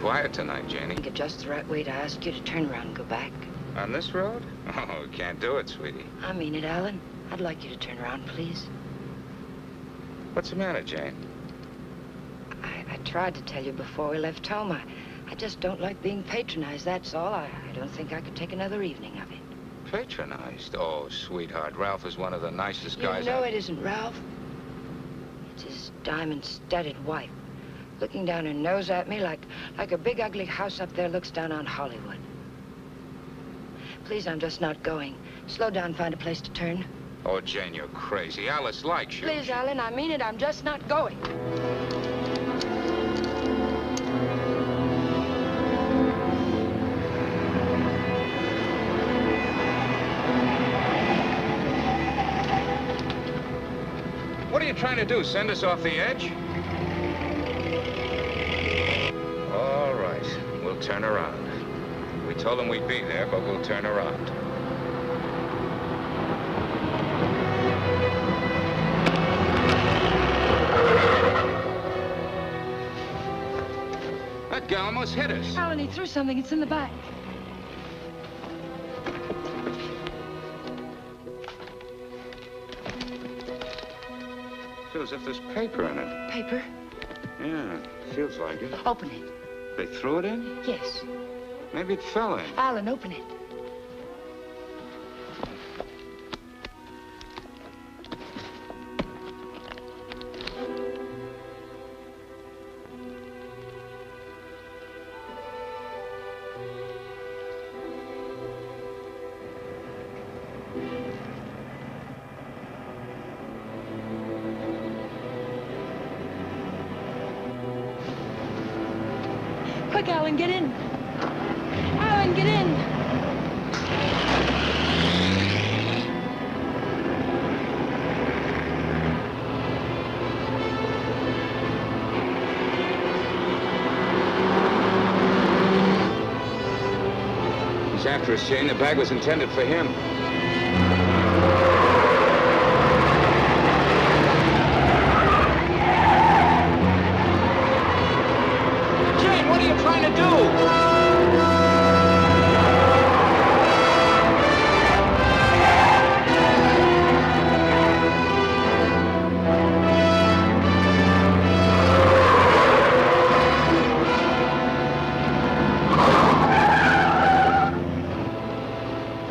quiet tonight, Janie. I think it's just the right way to ask you to turn around and go back. On this road? Oh, can't do it, sweetie. I mean it, Alan. I'd like you to turn around, please. What's the matter, Jane? I tried to tell you before we left home. I just don't like being patronized, that's all. I don't think I could take another evening of it. Patronized? Oh, sweetheart, Ralph is one of the nicest guys. You know it isn't Ralph. It's his diamond-studded wife, looking down her nose at me like a big ugly house up there looks down on Hollywood. Please, I'm just not going. Slow down, find a place to turn. Oh, Jane, you're crazy. Alice likes you. Please, Alan, I mean it. I'm just not going. What are you trying to do, send us off the edge? All right, we'll turn around. We told them we'd be there, but we'll turn around. That guy almost hit us. Alan, he threw something. It's in the back. Feels as if there's paper in it. Paper? Yeah, feels like it. Open it. They threw it in? Yes. Maybe it fell in. Alan, open it. Quick, Alan, get in. Alan, get in. He's after us, Jane. The bag was intended for him. Trying to do?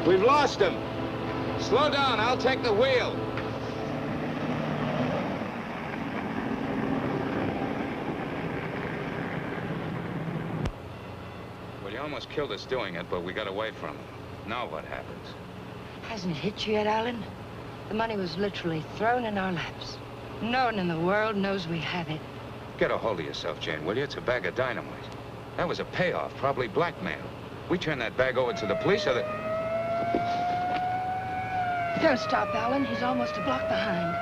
We've lost him. Slow down, I'll take the wheel. Almost killed us doing it, but we got away from him. Now what happens? Hasn't it hit you yet, Alan? The money was literally thrown in our laps. No one in the world knows we have it. Get a hold of yourself, Jane, will you? It's a bag of dynamite. That was a payoff, probably blackmail. We turn that bag over to the police or the... Don't stop, Alan. He's almost a block behind.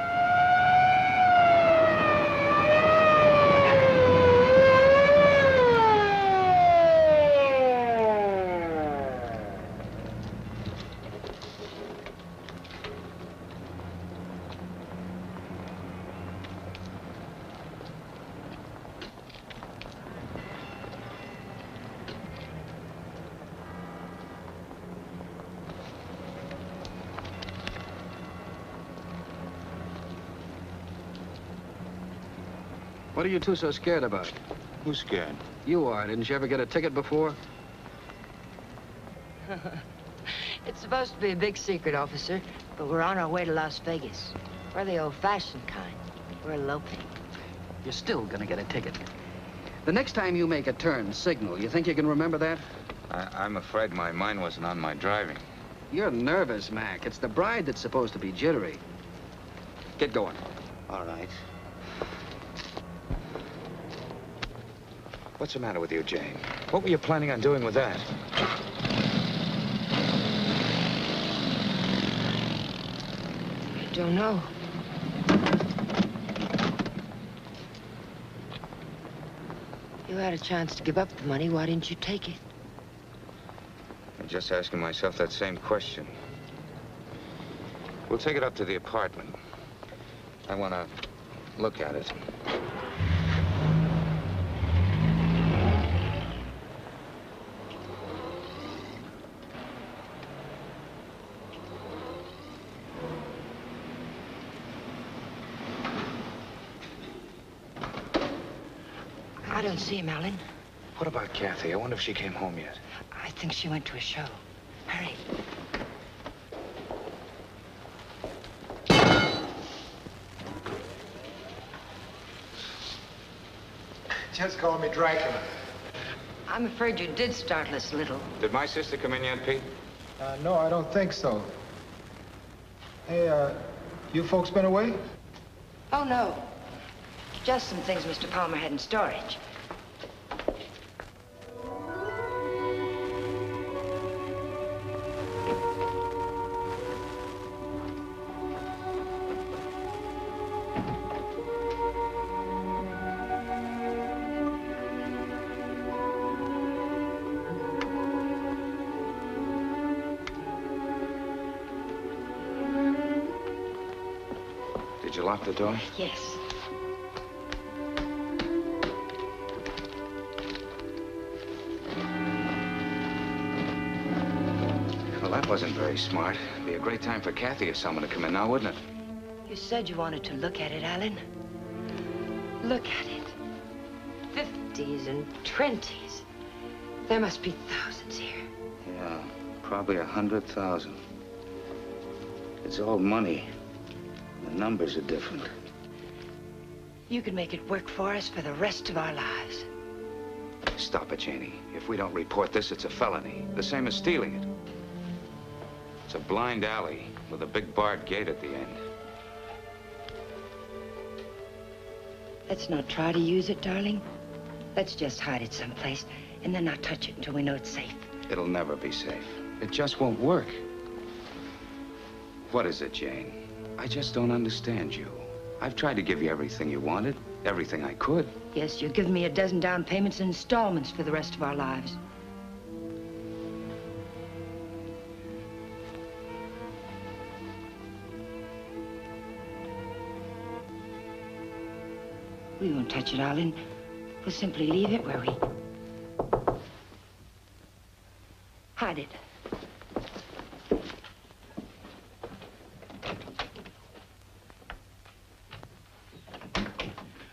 What are you two so scared about? Who's scared? You are. Didn't you ever get a ticket before? It's supposed to be a big secret, officer, but we're on our way to Las Vegas. We're the old-fashioned kind. We're eloping. You're still gonna get a ticket. The next time you make a turn, signal. You think you can remember that? I'm afraid my mind wasn't on my driving. You're nervous, Mac. It's the bride that's supposed to be jittery. Get going. All right. What's the matter with you, Jane? What were you planning on doing with that? I don't know. You had a chance to give up the money. Why didn't you take it? I'm just asking myself that same question. We'll take it up to the apartment. I want to look at it. don't see him, Alan. What about Kathy? I wonder if she came home yet. I think she went to a show. Hurry. Just call me Dracula. I'm afraid you did startle us a little. Did my sister come in yet, Pete? No, I don't think so. Hey, you folks been away? Oh, no. Just some things Mr. Palmer had in storage. Did you lock the door? Yes. Well, that wasn't very smart. It'd be a great time for Kathy or someone to come in now, wouldn't it? You said you wanted to look at it, Alan. Look at it. 50s and 20s. There must be thousands here. Yeah, probably 100,000. It's all money. The numbers are different. You could make it work for us for the rest of our lives. Stop it, Janie. If we don't report this, it's a felony. The same as stealing it. It's a blind alley with a big barred gate at the end. Let's not try to use it, darling. Let's just hide it someplace and then not touch it until we know it's safe. It'll never be safe. It just won't work. What is it, Jane? I just don't understand you. I've tried to give you everything you wanted, everything I could. Yes, you're giving me a dozen down payments and installments for the rest of our lives. We won't touch it, Alan. We'll simply leave it where we... hide it.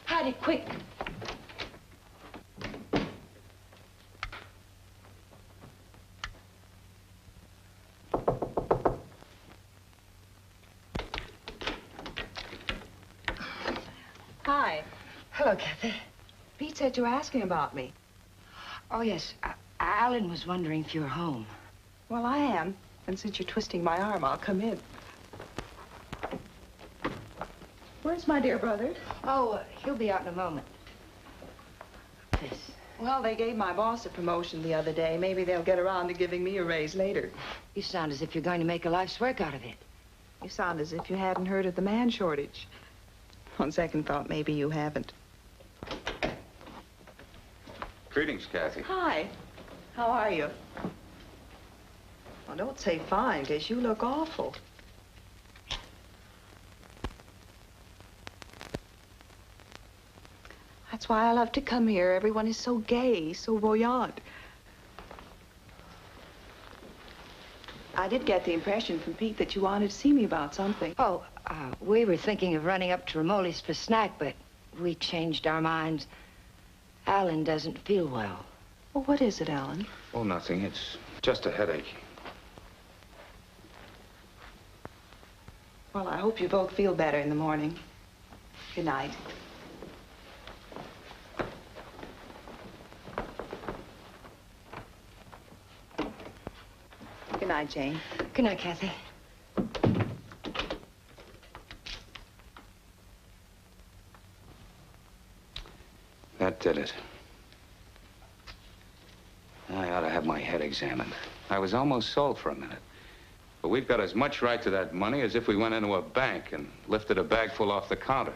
Hide it, quick. Hi. Hello, Kathy. Pete said you were asking about me. Oh, yes. Alan was wondering if you were home. Well, I am. And since you're twisting my arm, I'll come in. Where's my dear brother? Oh, he'll be out in a moment. This. Well, they gave my boss a promotion the other day. Maybe they'll get around to giving me a raise later. You sound as if you're going to make a life's work out of it. You sound as if you hadn't heard of the man shortage. On second thought, maybe you haven't. Greetings, Kathy. Hi. How are you? Well, don't say fine, because you look awful. That's why I love to come here. Everyone is so gay, so buoyant. I did get the impression from Pete that you wanted to see me about something. Oh, we were thinking of running up to Ramoli's for snack, but we changed our minds. Alan doesn't feel well. Well, what is it, Alan? Oh, nothing. It's just a headache. Well, I hope you both feel better in the morning. Good night. Good night, Jane. Good night, Kathy. That did it. I ought to have my head examined. I was almost sold for a minute. But we've got as much right to that money as if we went into a bank and lifted a bag full off the counter.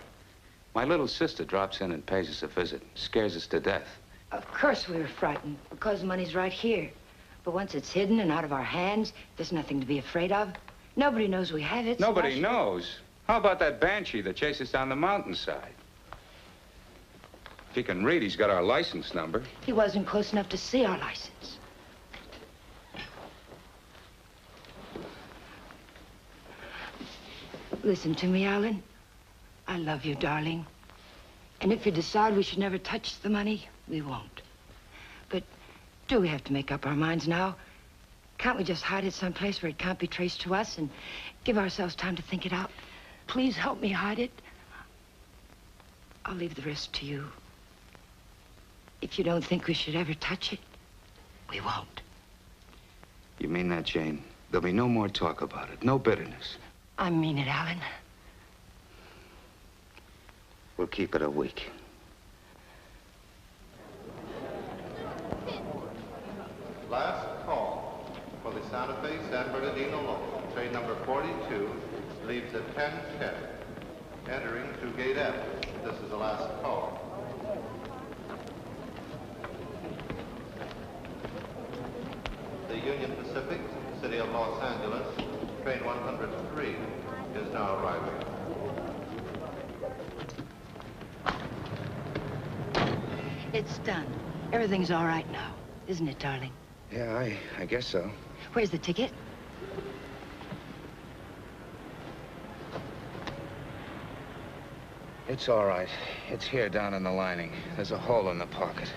My little sister drops in and pays us a visit. Scares us to death. Of course we were frightened, because the money's right here. But once it's hidden and out of our hands, there's nothing to be afraid of. Nobody knows we have it. Nobody knows. How about that banshee that chased us down the mountainside? If he can read, he's got our license number. He wasn't close enough to see our license. Listen to me, Alan. I love you, darling. And if you decide we should never touch the money, we won't. But do we have to make up our minds now? Can't we just hide it someplace where it can't be traced to us and give ourselves time to think it out? Please help me hide it. I'll leave the rest to you. If you don't think we should ever touch it, we won't. You mean that, Jane? There'll be no more talk about it, no bitterness. I mean it, Alan. We'll keep it a week. Last call for the Santa Fe San Bernardino local. Train number 42 leaves at 10:10, entering through gate F. This is the last call. The Union Pacific, City of Los Angeles, train 103 is now arriving. It's done. Everything's all right now, isn't it, darling? Yeah, I guess so. Where's the ticket? It's all right. It's here down in the lining. There's a hole in the pocket.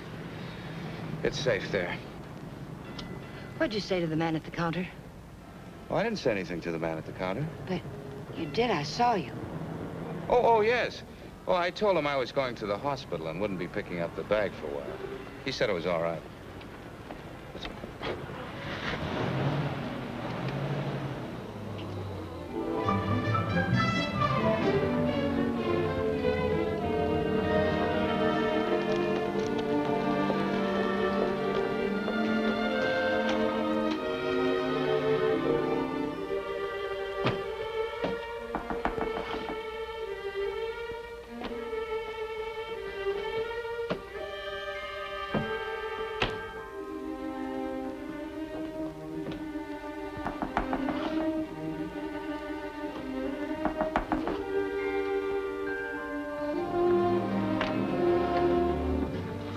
It's safe there. What'd you say to the man at the counter? Oh, I didn't say anything to the man at the counter. But you did. I saw you. Oh, yes. Well, I told him I was going to the hospital and wouldn't be picking up the bag for a while. He said it was all right.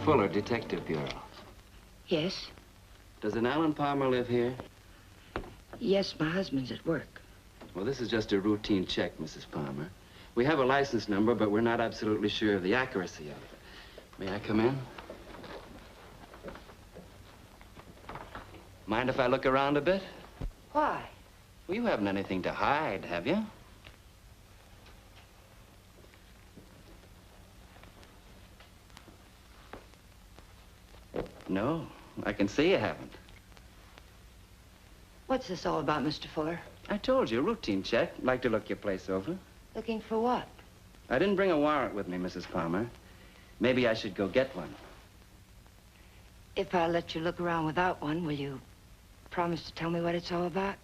Fuller, Detective Bureau. Yes? Does an Alan Palmer live here? Yes, my husband's at work. Well, this is just a routine check, Mrs. Palmer. We have a license number, but we're not absolutely sure of the accuracy of it. May I come in? Mind if I look around a bit? Why? Well, you haven't anything to hide, have you? No, I can see you haven't. What's this all about, Mr. Fuller? I told you, routine check. Like to look your place over. Looking for what? I didn't bring a warrant with me, Mrs. Palmer. Maybe I should go get one. If I let you look around without one, will you promise to tell me what it's all about?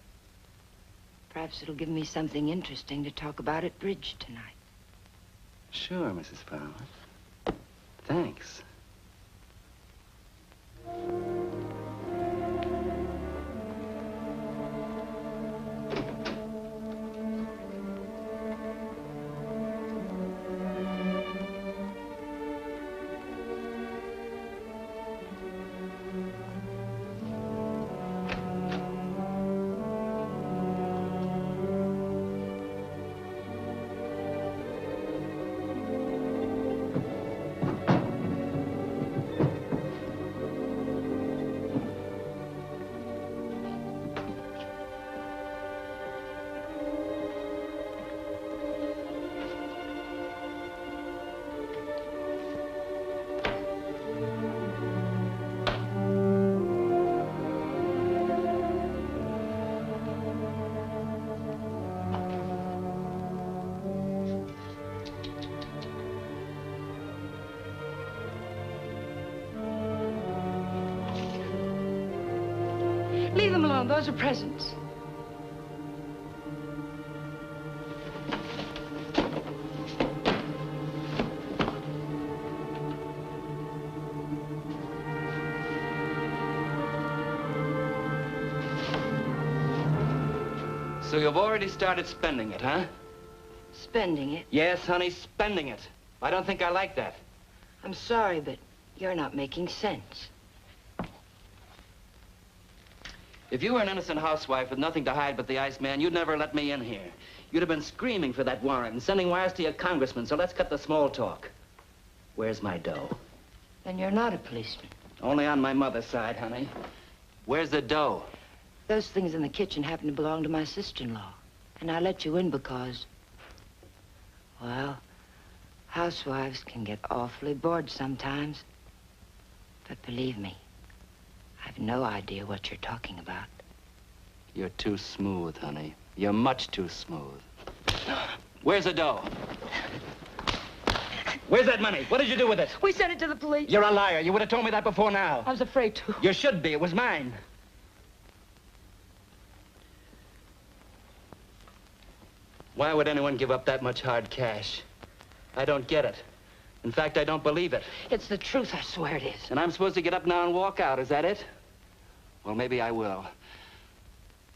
Perhaps it'll give me something interesting to talk about at bridge tonight. Sure, Mrs. Palmer. Thanks. Leave them alone. Those are presents. So you've already started spending it, huh? Spending it? Yes, honey, spending it. I don't think I like that. I'm sorry, but you're not making sense. If you were an innocent housewife with nothing to hide but the Iceman, you'd never let me in here. You'd have been screaming for that warrant and sending wires to your congressman, so let's cut the small talk. Where's my dough? Then you're not a policeman. Only on my mother's side, honey. Where's the dough? Those things in the kitchen happen to belong to my sister-in-law. And I let you in because, well, housewives can get awfully bored sometimes. But believe me, I've no idea what you're talking about. You're too smooth, honey. You're much too smooth. Where's the dough? Where's that money? What did you do with it? We sent it to the police. You're a liar. You would have told me that before now. I was afraid to. You should be. It was mine. Why would anyone give up that much hard cash? I don't get it. In fact, I don't believe it. It's the truth, I swear it is. And I'm supposed to get up now and walk out, is that it? Well, maybe I will.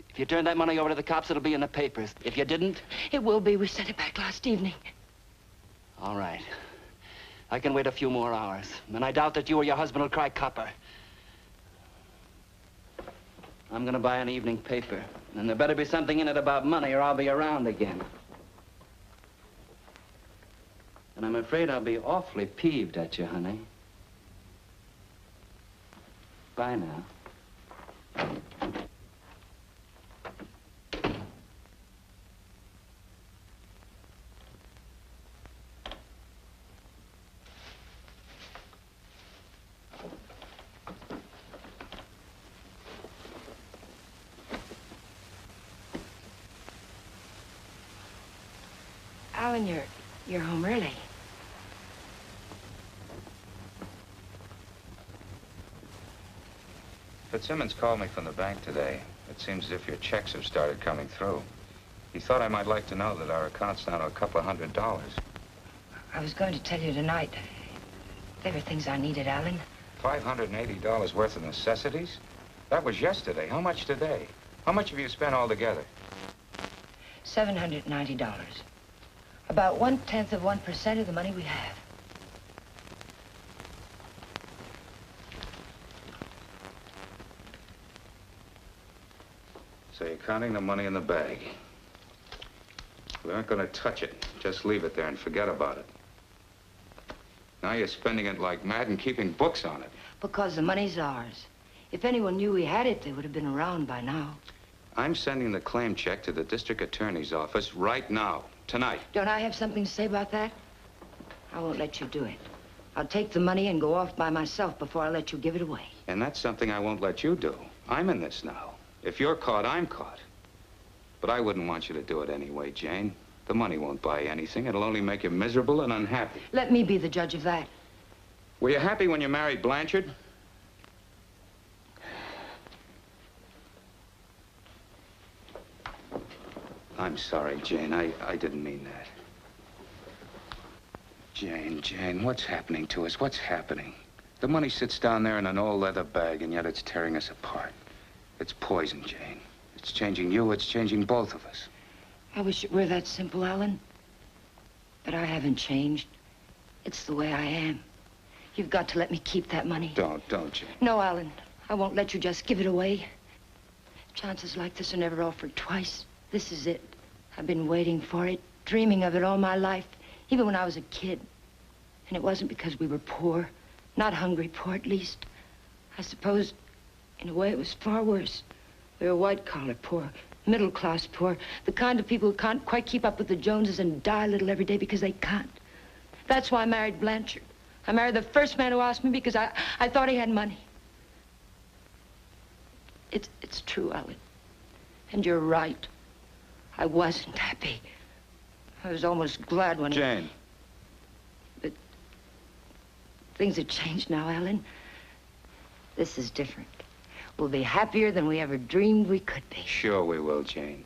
If you turn that money over to the cops, it'll be in the papers. If you didn't... It will be. We sent it back last evening. All right. I can wait a few more hours. And I doubt that you or your husband will cry copper. I'm gonna buy an evening paper. And there better be something in it about money or I'll be around again. And I'm afraid I'll be awfully peeved at you, honey. Bye now. Alan, you're home early. Fitzsimmons called me from the bank today. It seems as if your checks have started coming through. He thought I might like to know that our account's down to a couple of $100. I was going to tell you tonight. There were things I needed, Alan. $580 worth of necessities? That was yesterday. How much today? How much have you spent altogether? $790. About 1/10 of 1% of the money we have. So you're counting the money in the bag. We aren't going to touch it. Just leave it there and forget about it. Now you're spending it like mad and keeping books on it. Because the money's ours. If anyone knew we had it, they would have been around by now. I'm sending the claim check to the district attorney's office right now, tonight. Don't I have something to say about that? I won't let you do it. I'll take the money and go off by myself before I let you give it away. And that's something I won't let you do. I'm in this now. If you're caught, I'm caught. But I wouldn't want you to do it anyway, Jane. The money won't buy anything. It'll only make you miserable and unhappy. Let me be the judge of that. Were you happy when you married Blanchard? I'm sorry, Jane. I didn't mean that. Jane, what's happening to us? What's happening? The money sits down there in an old leather bag, and yet it's tearing us apart. It's poison, Jane. It's changing you. It's changing both of us. I wish it were that simple, Alan. But I haven't changed. It's the way I am. You've got to let me keep that money. Don't, Jane. No, Alan. I won't let you just give it away. Chances like this are never offered twice. This is it. I've been waiting for it, dreaming of it all my life, even when I was a kid. And it wasn't because we were poor. Not hungry poor, at least. I suppose, in a way, it was far worse. We were white-collar poor, middle-class poor, the kind of people who can't quite keep up with the Joneses and die a little every day because they can't. That's why I married Blanchard. I married the first man who asked me because I thought he had money. It's true, Alan. And you're right. I wasn't happy. I was almost glad when Jane. But things have changed now, Alan. This is different. We'll be happier than we ever dreamed we could be. Sure we will, Jane.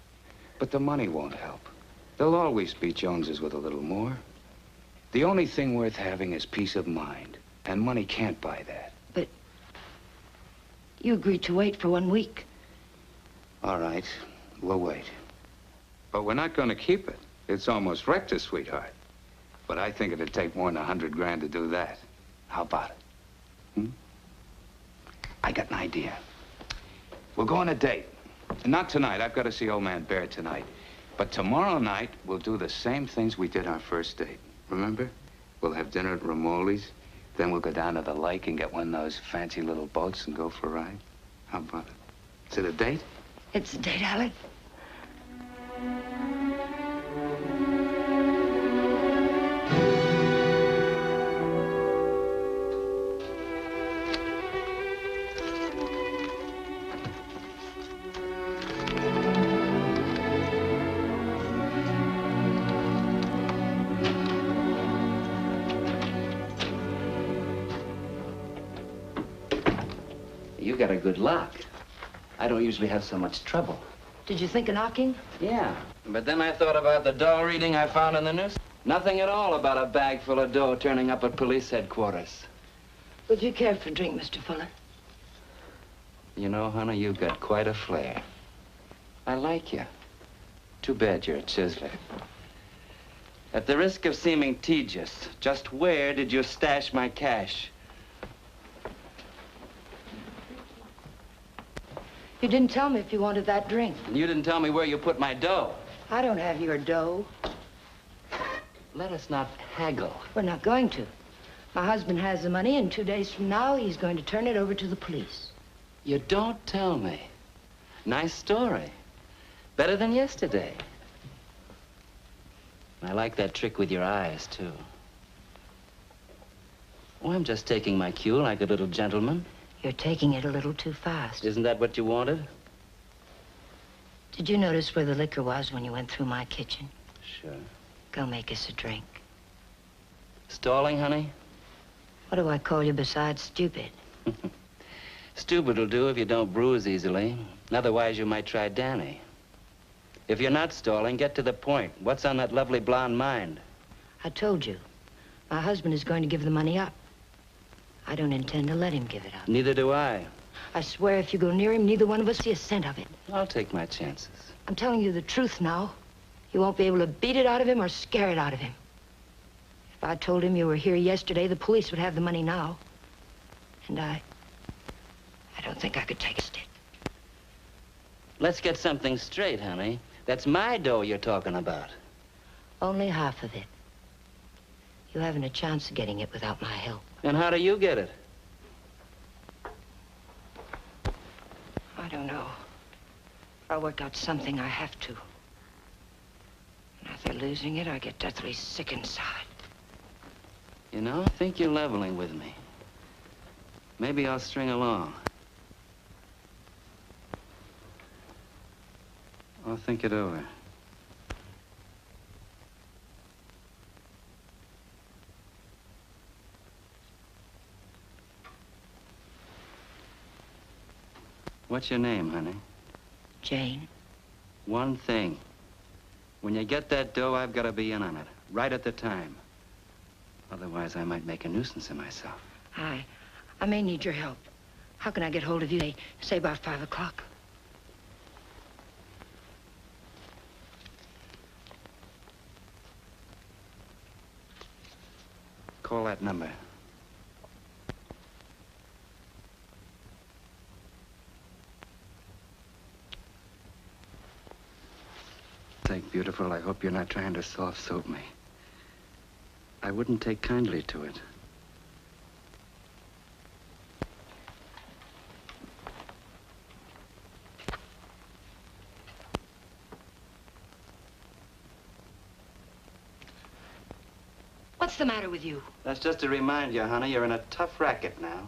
But the money won't help. There'll always be Joneses with a little more. The only thing worth having is peace of mind. And money can't buy that. But you agreed to wait for 1 week. All right, we'll wait. But we're not going to keep it. It's almost wrecked us, sweetheart. But I think it'd take more than 100 grand to do that. How about it? I got an idea. We'll go on a date. Not tonight. I've got to see old man Bear tonight. But tomorrow night, we'll do the same things we did our first date. Remember? We'll have dinner at Ramoli's. Then we'll go down to the lake and get one of those fancy little boats and go for a ride. How about it? Is it a date? It's a date, Alan. You got a good lock. I don't usually have so much trouble. Did you think of knocking? Yeah, but then I thought about the dough reading I found in the news. Nothing at all about a bag full of dough turning up at police headquarters. Would you care for a drink, Mr. Fuller? You know, honey, you've got quite a flair. I like you. Too bad you're a chiseler. At the risk of seeming tedious, just where did you stash my cash? You didn't tell me if you wanted that drink. And you didn't tell me where you put my dough. I don't have your dough. Let us not haggle. We're not going to. My husband has the money, and 2 days from now, he's going to turn it over to the police. You don't tell me. Nice story. Better than yesterday. I like that trick with your eyes, too. Oh, I'm just taking my cue like a little gentleman. You're taking it a little too fast. Isn't that what you wanted? Did you notice where the liquor was when you went through my kitchen? Sure. Go make us a drink. Stalling, honey? What do I call you besides stupid? Stupid will do if you don't bruise easily. Otherwise, you might try Danny. If you're not stalling, get to the point. What's on that lovely blonde mind? I told you. My husband is going to give the money up. I don't intend to let him give it up. Neither do I. I swear if you go near him, neither one of us see a cent of it. I'll take my chances. I'm telling you the truth now. You won't be able to beat it out of him or scare it out of him. If I told him you were here yesterday, the police would have the money now. And I don't think I could take a stick. Let's get something straight, honey. That's my dough you're talking about. Only half of it. You haven't a chance of getting it without my help. And how do you get it? I don't know. I'll work out something, I have to. And after losing it, I get deathly sick inside. You know, I think you're leveling with me. Maybe I'll string along. I'll think it over. What's your name, honey? Jane. One thing. When you get that dough, I've got to be in on it, right at the time. Otherwise, I might make a nuisance of myself. I may need your help. How can I get hold of you? Say about 5 o'clock. Call that number. Say, beautiful, I hope you're not trying to soft soap me. I wouldn't take kindly to it. What's the matter with you? That's just to remind you, honey, you're in a tough racket now.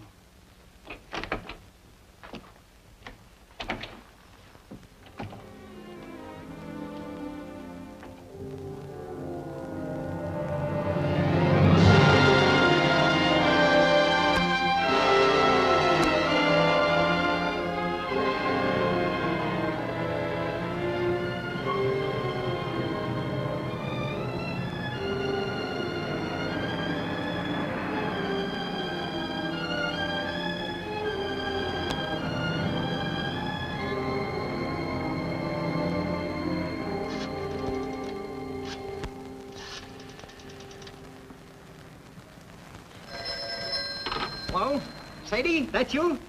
Hello? Sadie, that's you?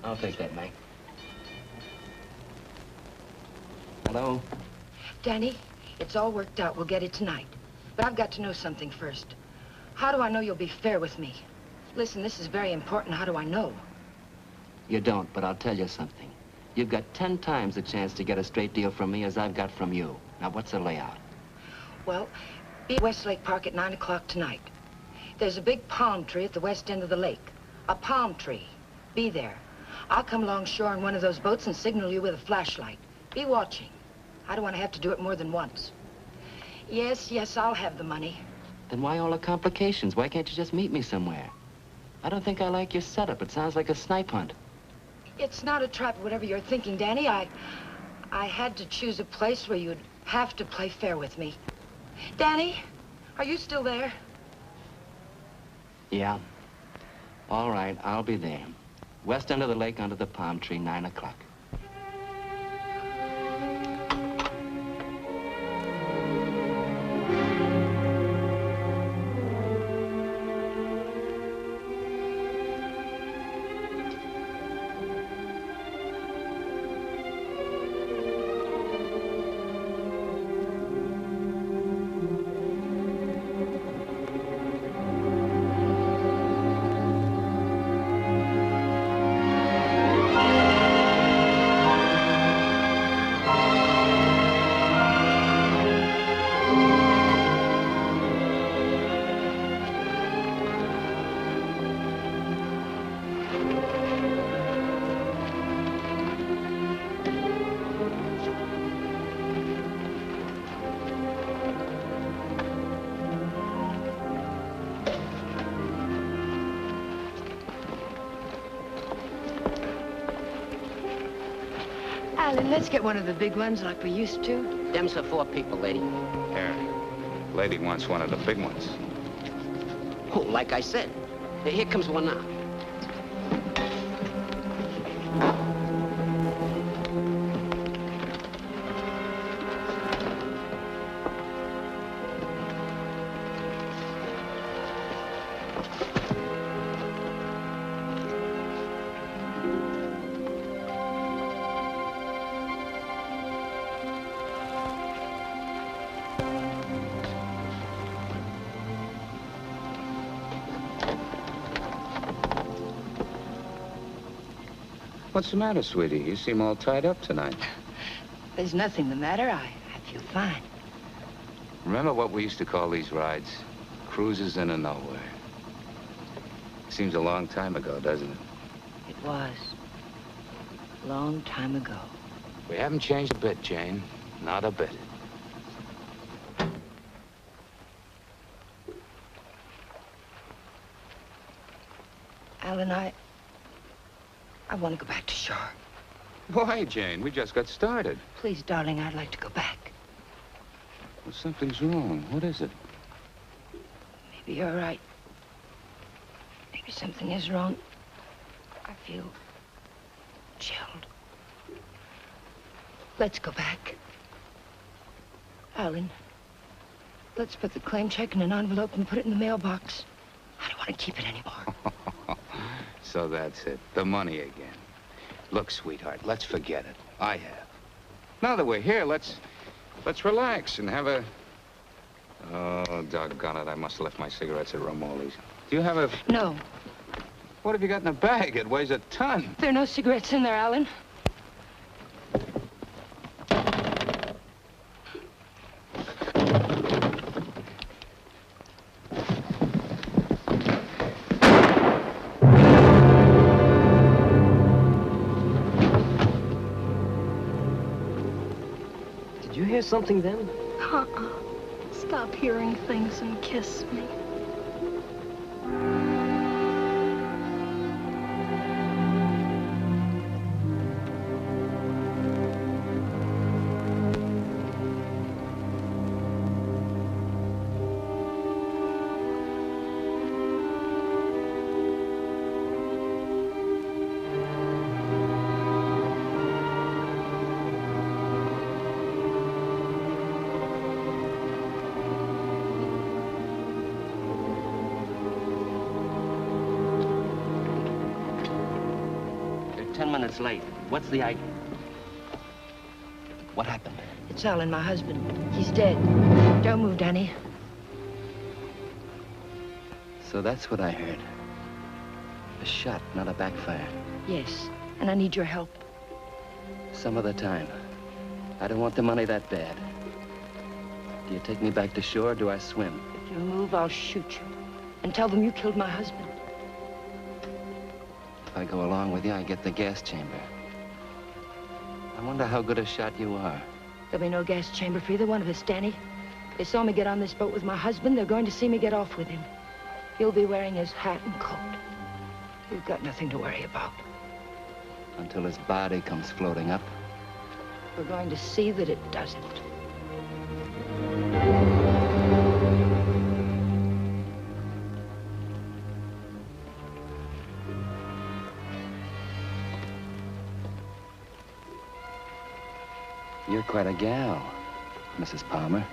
I'll take that, Mike. Hello? Danny, it's all worked out. We'll get it tonight. But I've got to know something first. How do I know you'll be fair with me? Listen, this is very important. How do I know? You don't, but I'll tell you something. You've got 10 times the chance to get a straight deal from me as I've got from you. Now, what's the layout? Well, be at Westlake Park at 9 o'clock tonight. There's a big palm tree at the west end of the lake. A palm tree. Be there. I'll come along shore in one of those boats and signal you with a flashlight. Be watching. I don't want to have to do it more than once. Yes, I'll have the money. Then why all the complications? Why can't you just meet me somewhere? I don't think I like your setup. It sounds like a snipe hunt. It's not a trap, whatever you're thinking, Danny. I had to choose a place where you'd have to play fair with me. Danny, are you still there? Yeah. All right, I'll be there. West end of the lake under the palm tree, 9 o'clock. Alan, let's get one of the big ones like we used to. Them's for 4 people, lady. Here. Lady wants one of the big ones. Oh, like I said. Here comes one now. What's the matter, sweetie? You seem all tied up tonight. There's nothing the matter. I feel fine. Remember what we used to call these rides? Cruises into nowhere. Seems a long time ago, doesn't it? It was. A long time ago. We haven't changed a bit, Jane. Not a bit. Alan, I want to go back to shore. Why, Jane? We just got started. Please, darling, I'd like to go back. Well, something's wrong. What is it? Maybe you're right. Maybe something is wrong. I feel chilled. Let's go back. Alan, let's put the claim check in an envelope and put it in the mailbox. I don't want to keep it anymore. So that's it. The money again. Look, sweetheart, let's forget it. I have. Now that we're here, let's relax and have a... Oh, doggone it. I must have left my cigarettes at Romoli's. Do you have a... No. What have you got in the bag? It weighs a ton. There are no cigarettes in there, Alan. Did you hear something then? Stop hearing things and kiss me. It's late. What's the idea? What happened? It's Alan, my husband. He's dead. Don't move, Danny. So that's what I heard. A shot, not a backfire. Yes, and I need your help. Some other time. I don't want the money that bad. Do you take me back to shore or do I swim? If you move, I'll shoot you. And tell them you killed my husband. If I go along with you, I get the gas chamber. I wonder how good a shot you are. There'll be no gas chamber for either one of us, Danny. They saw me get on this boat with my husband. They're going to see me get off with him. He'll be wearing his hat and coat. You've got nothing to worry about. Until his body comes floating up. We're going to see that it doesn't. You're quite a gal, Mrs. Palmer.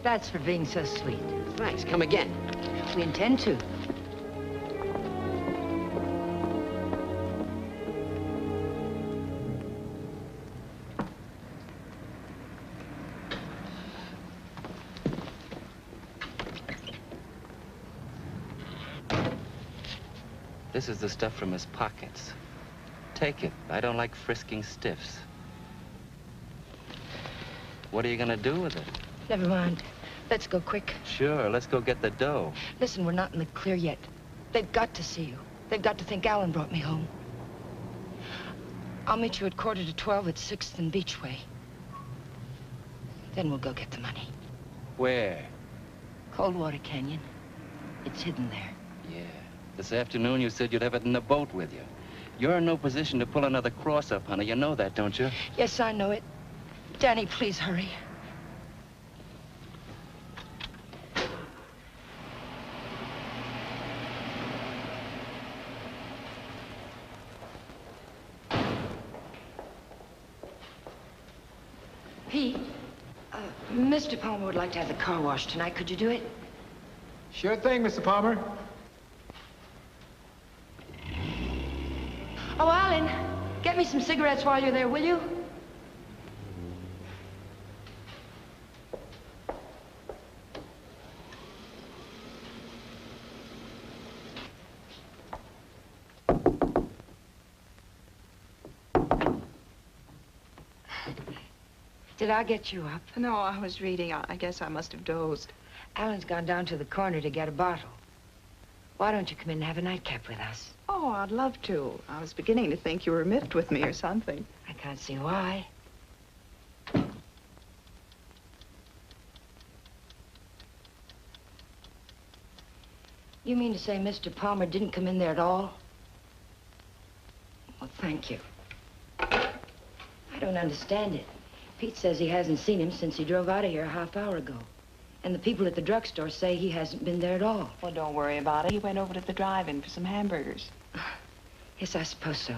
That's for being so sweet. Thanks. Come again. We intend to. This is the stuff from his pockets. Take it. I don't like frisking stiffs. What are you gonna do with it? Never mind. Let's go quick. Sure, let's go get the dough. Listen, we're not in the clear yet. They've got to see you. They've got to think Alan brought me home. I'll meet you at 11:45 at 6th and Beachway. Then we'll go get the money. Where? Coldwater Canyon. It's hidden there. Yeah. This afternoon you said you'd have it in the boat with you. You're in no position to pull another cross up, honey. You know that, don't you? Yes, I know it. Danny, please hurry. Pete, Mr. Palmer would like to have the car washed tonight. Could you do it? Sure thing, Mr. Palmer. Oh, Alan, get me some cigarettes while you're there, will you? Did I get you up? No, I was reading. I guess I must have dozed. Alan's gone down to the corner to get a bottle. Why don't you come in and have a nightcap with us? Oh, I'd love to. I was beginning to think you were miffed with me or something. I can't see why. You mean to say Mr. Palmer didn't come in there at all? Well, thank you. I don't understand it. Pete says he hasn't seen him since he drove out of here a half hour ago. And the people at the drugstore say he hasn't been there at all. Well, don't worry about it. He went over to the drive-in for some hamburgers. Yes, I suppose so.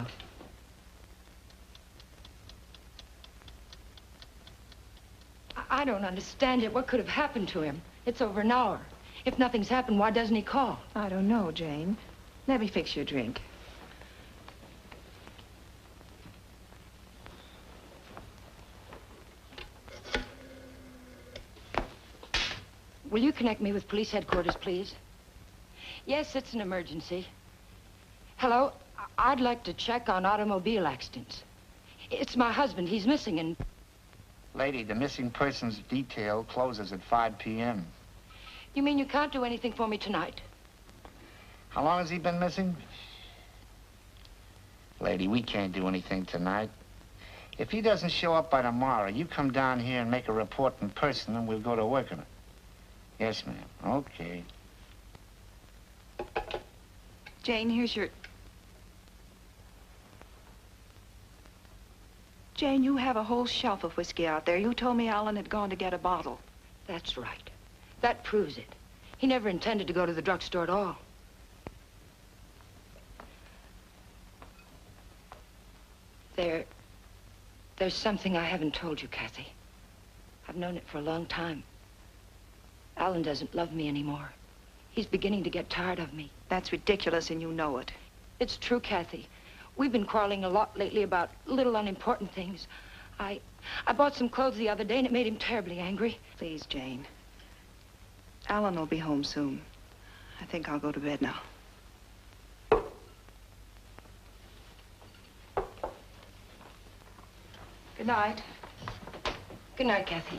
I don't understand it. What could have happened to him? It's over an hour. If nothing's happened, why doesn't he call? I don't know, Jane. Let me fix your drink. Will you connect me with police headquarters, please? Yes, it's an emergency. Hello? I'd like to check on automobile accidents. It's my husband. He's missing and... Lady, the missing persons detail closes at 5 p.m. You mean you can't do anything for me tonight? How long has he been missing? Lady, we can't do anything tonight. If he doesn't show up by tomorrow, you come down here and make a report in person, and we'll go to work on it. Yes, ma'am. Okay. Jane, here's your... Jane, you have a whole shelf of whiskey out there. You told me Alan had gone to get a bottle. That's right. That proves it. He never intended to go to the drugstore at all. There's something I haven't told you, Kathy. I've known it for a long time. Alan doesn't love me anymore. He's beginning to get tired of me. That's ridiculous, and you know it. It's true, Kathy. We've been quarreling a lot lately about little unimportant things. I bought some clothes the other day, and it made him terribly angry. Please, Jane. Alan will be home soon. I think I'll go to bed now. Good night. Good night, Kathy.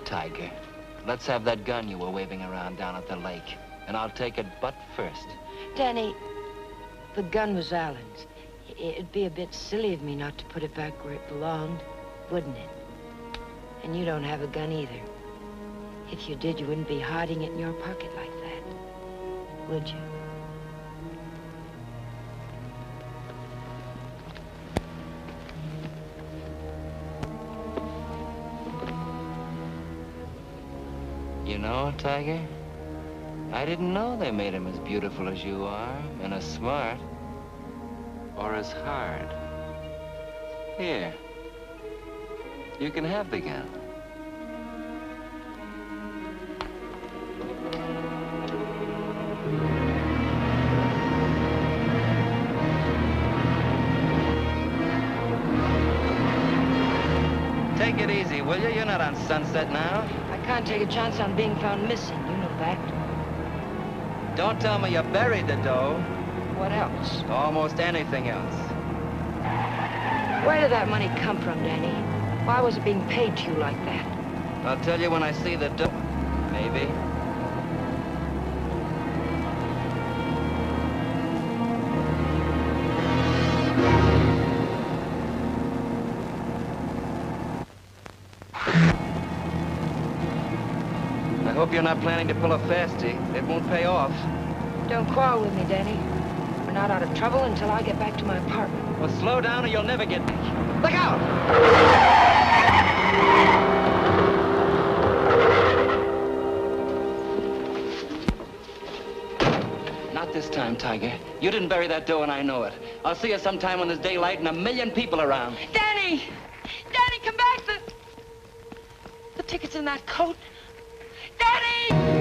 Tiger. Let's have that gun you were waving around down at the lake, and I'll take it butt first. Danny, the gun was Alan's. It'd be a bit silly of me not to put it back where it belonged, wouldn't it? And you don't have a gun either. If you did, you wouldn't be hiding it in your pocket like that, would you? You know, Tiger, I didn't know they made him as beautiful as you are, and as smart, or as hard. Here, you can have the gun. Take it easy, will you? You're not on Sunset now. I can't take a chance on being found missing. You know that. Don't tell me you buried the dough. What else? Almost anything else. Where did that money come from, Danny? Why was it being paid to you like that? I'll tell you when I see the dough. Maybe. I hope you're not planning to pull a fastie. It won't pay off. Don't quarrel with me, Danny. We're not out of trouble until I get back to my apartment. Well, slow down or you'll never get me. Look out! Not this time, Tiger. You didn't bury that dough, and I know it. I'll see you sometime when there's daylight and 1,000,000 people around. Danny! Danny, come back! The ticket's in that coat. Danny!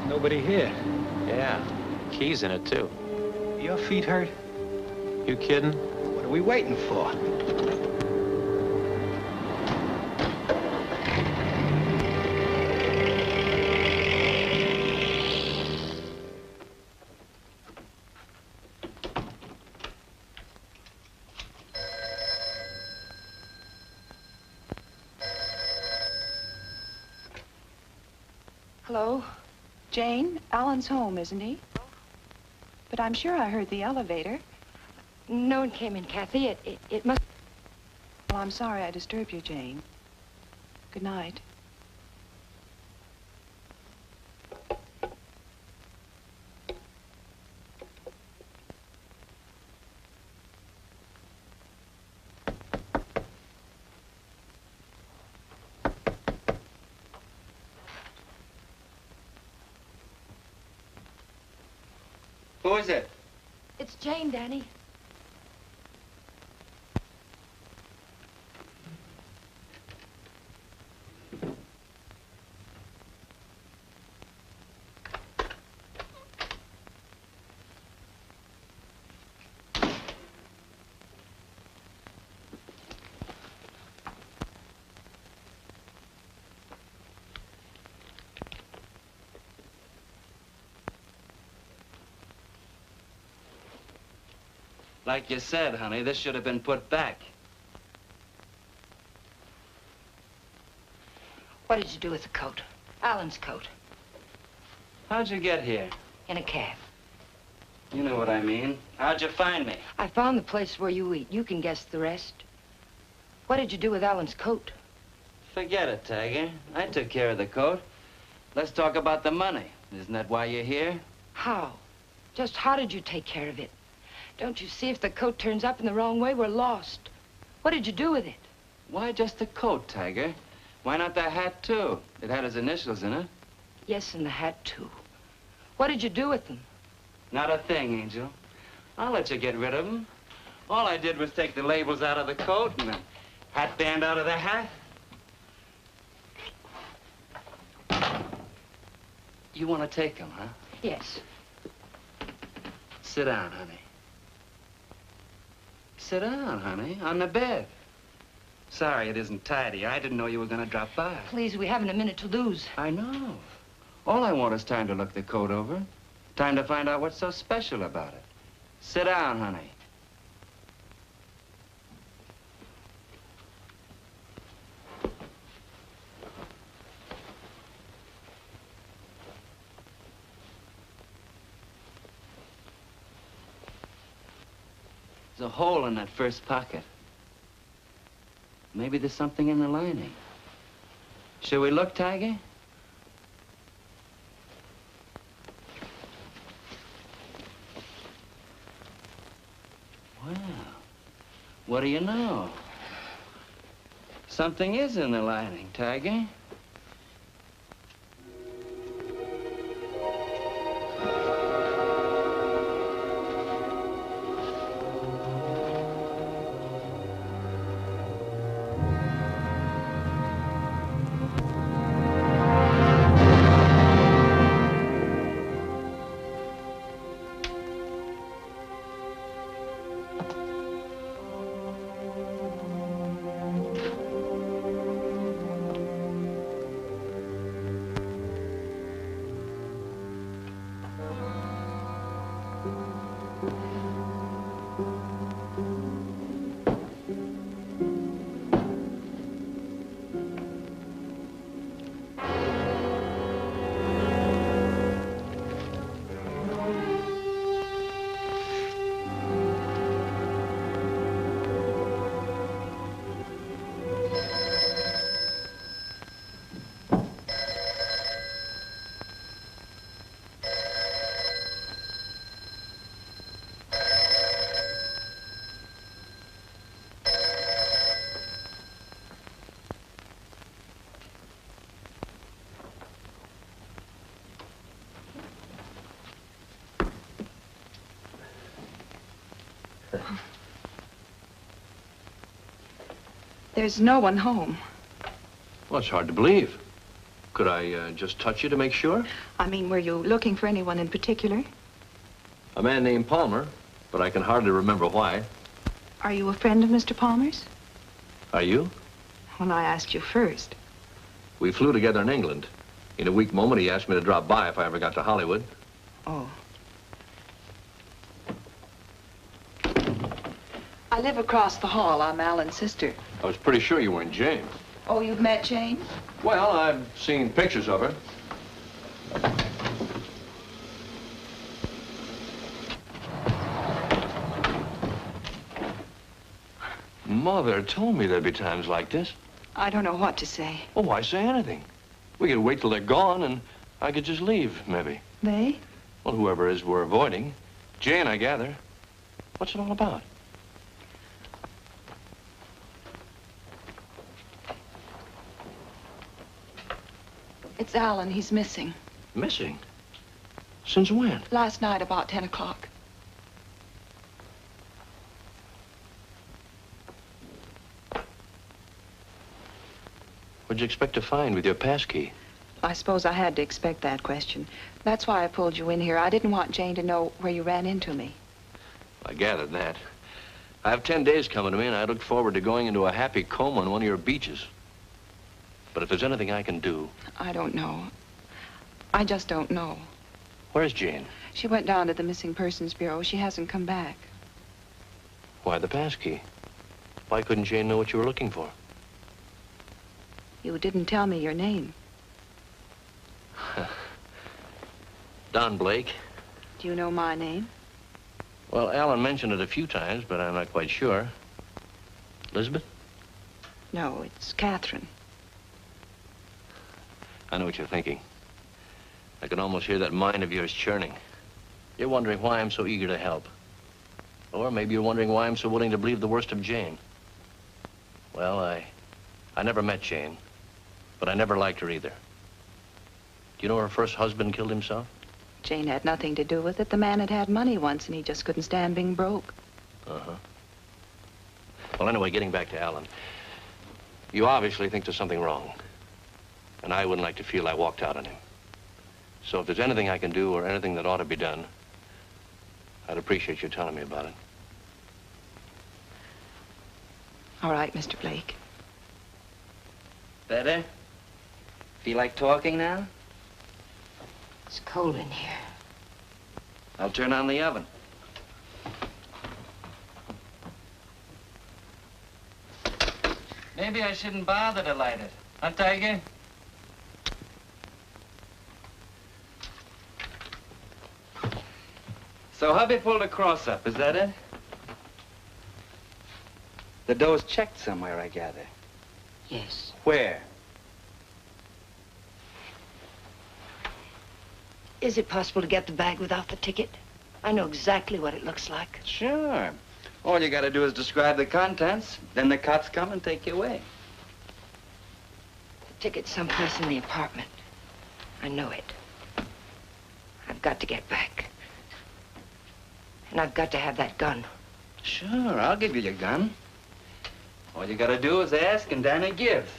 Nobody here. Yeah, keys in it, too. Your feet hurt? You kidding? What are we waiting for? Hello? Jane, Alan's home, isn't he? But I'm sure I heard the elevator. No one came in, Kathy. It must... Well, I'm sorry I disturbed you, Jane. Good night. Who is it? It's Jane, Danny. Like you said, honey, this should have been put back. What did you do with the coat? Alan's coat. How'd you get here? In a cab. You know what I mean. How'd you find me? I found the place where you eat. You can guess the rest. What did you do with Alan's coat? Forget it, Tiger. I took care of the coat. Let's talk about the money. Isn't that why you're here? How? Just how did you take care of it? Don't you see if the coat turns up in the wrong way, we're lost. What did you do with it? Why just the coat, Tiger? Why not the hat, too? It had his initials in it. Yes, and the hat, too. What did you do with them? Not a thing, Angel. I'll let you get rid of them. All I did was take the labels out of the coat and the hat band out of the hat. You want to take them, huh? Yes. Sit down, honey. Sit down, honey, on the bed. Sorry it isn't tidy. I didn't know you were going to drop by. Please, we haven't a minute to lose. I know. All I want is time to look the coat over. Time to find out what's so special about it. Sit down, honey. There's a hole in that first pocket. Maybe there's something in the lining. Shall we look, Tiger? Well, what do you know? Something is in the lining, Tiger. There's no one home. Well, it's hard to believe. Could I just touch you to make sure? I mean, were you looking for anyone in particular? A man named Palmer, but I can hardly remember why. Are you a friend of Mr. Palmer's? Are you? Well, I asked you first. We flew together in England. In a weak moment, he asked me to drop by if I ever got to Hollywood. Oh. I live across the hall. I'm Alan's sister. I was pretty sure you weren't Jane. Oh, you've met Jane? Well, I've seen pictures of her. Mother told me there'd be times like this. I don't know what to say. Well, why say anything? We could wait till they're gone, and I could just leave, maybe. They? Well, whoever it is we're avoiding. Jane, I gather. What's it all about? It's Alan. He's missing. Missing? Since when? Last night, about 10 o'clock. What'd you expect to find with your passkey? I suppose I had to expect that question. That's why I pulled you in here. I didn't want Jane to know where you ran into me. I gathered that. I have 10 days coming to me, and I look forward to going into a happy coma on one of your beaches. But if there's anything I can do... I don't know. I just don't know. Where's Jane? She went down to the Missing Persons Bureau. She hasn't come back. Why the passkey? Why couldn't Jane know what you were looking for? You didn't tell me your name. Don Blake. Do you know my name? Well, Alan mentioned it a few times, but I'm not quite sure. Lizabeth? No, it's Catherine. I know what you're thinking. I can almost hear that mind of yours churning. You're wondering why I'm so eager to help. Or maybe you're wondering why I'm so willing to believe the worst of Jane. Well, I never met Jane, but I never liked her either. Do you know her first husband killed himself? Jane had nothing to do with it. The man had had money once, and he just couldn't stand being broke. Uh-huh. Well, anyway, getting back to Alan. You obviously think there's something wrong. And I wouldn't like to feel I walked out on him. So if there's anything I can do or anything that ought to be done, I'd appreciate you telling me about it. All right, Mr. Blake. Better? Feel like talking now? It's cold in here. I'll turn on the oven. Maybe I shouldn't bother to light it. Huh, Tiger? So hubby pulled a cross up, is that it? The dough's checked somewhere, I gather. Yes. Where? Is it possible to get the bag without the ticket? I know exactly what it looks like. Sure. All you gotta do is describe the contents, then the cops come and take you away. The ticket's someplace in the apartment. I know it. I've got to get back. And I've got to have that gun. Sure, I'll give you your gun. All you gotta do is ask and Danny gives.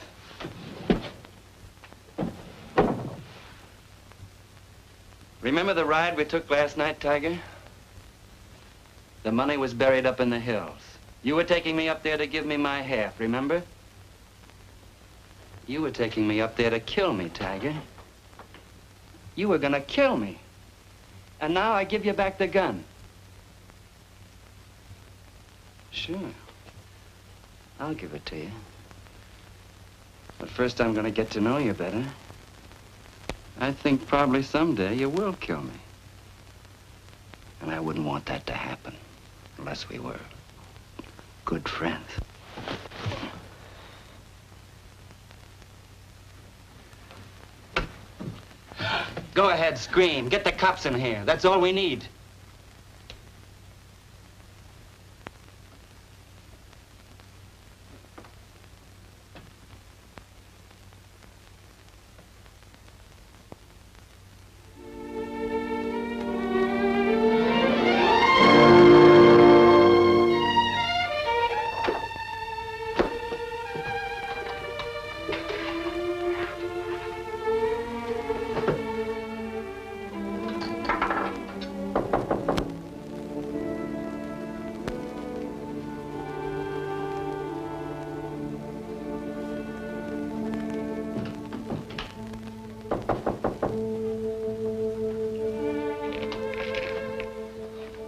Remember the ride we took last night, Tiger? The money was buried up in the hills. You were taking me up there to give me my half, remember? You were taking me up there to kill me, Tiger. You were gonna kill me. And now I give you back the gun. Sure. I'll give it to you. But first I'm gonna get to know you better. I think probably someday you will kill me. And I wouldn't want that to happen unless we were good friends. Go ahead, scream. Get the cops in here. That's all we need.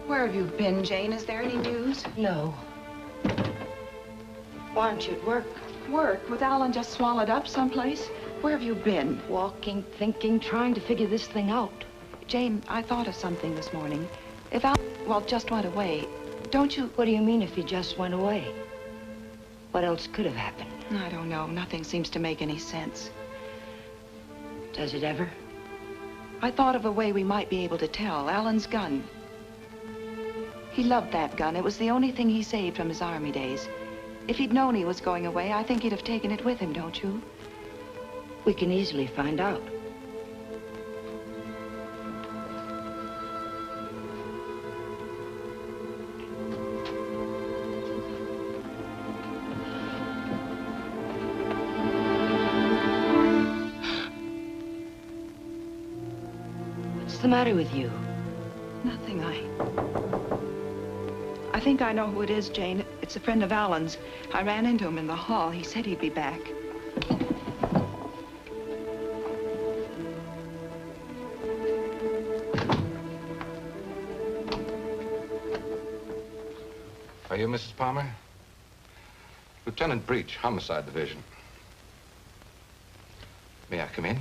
Where have you been, Jane? Is there any news? No. Why aren't you at work? Work? With Alan just swallowed up someplace? Where have you been? Walking, thinking, trying to figure this thing out. Jane, I thought of something this morning. If Alan, well, just went away, don't you... What do you mean if he just went away? What else could have happened? I don't know. Nothing seems to make any sense. Does it ever? I thought of a way we might be able to tell. Alan's gun. He loved that gun. It was the only thing he saved from his army days. If he'd known he was going away, I think he'd have taken it with him, don't you? We can easily find out. What's the matter with you? Nothing. I think I know who it is, Jane. It's a friend of Alan's. I ran into him in the hall. He said he'd be back. Are you you, Mrs. Palmer? Lieutenant Breach, Homicide Division. May I come in?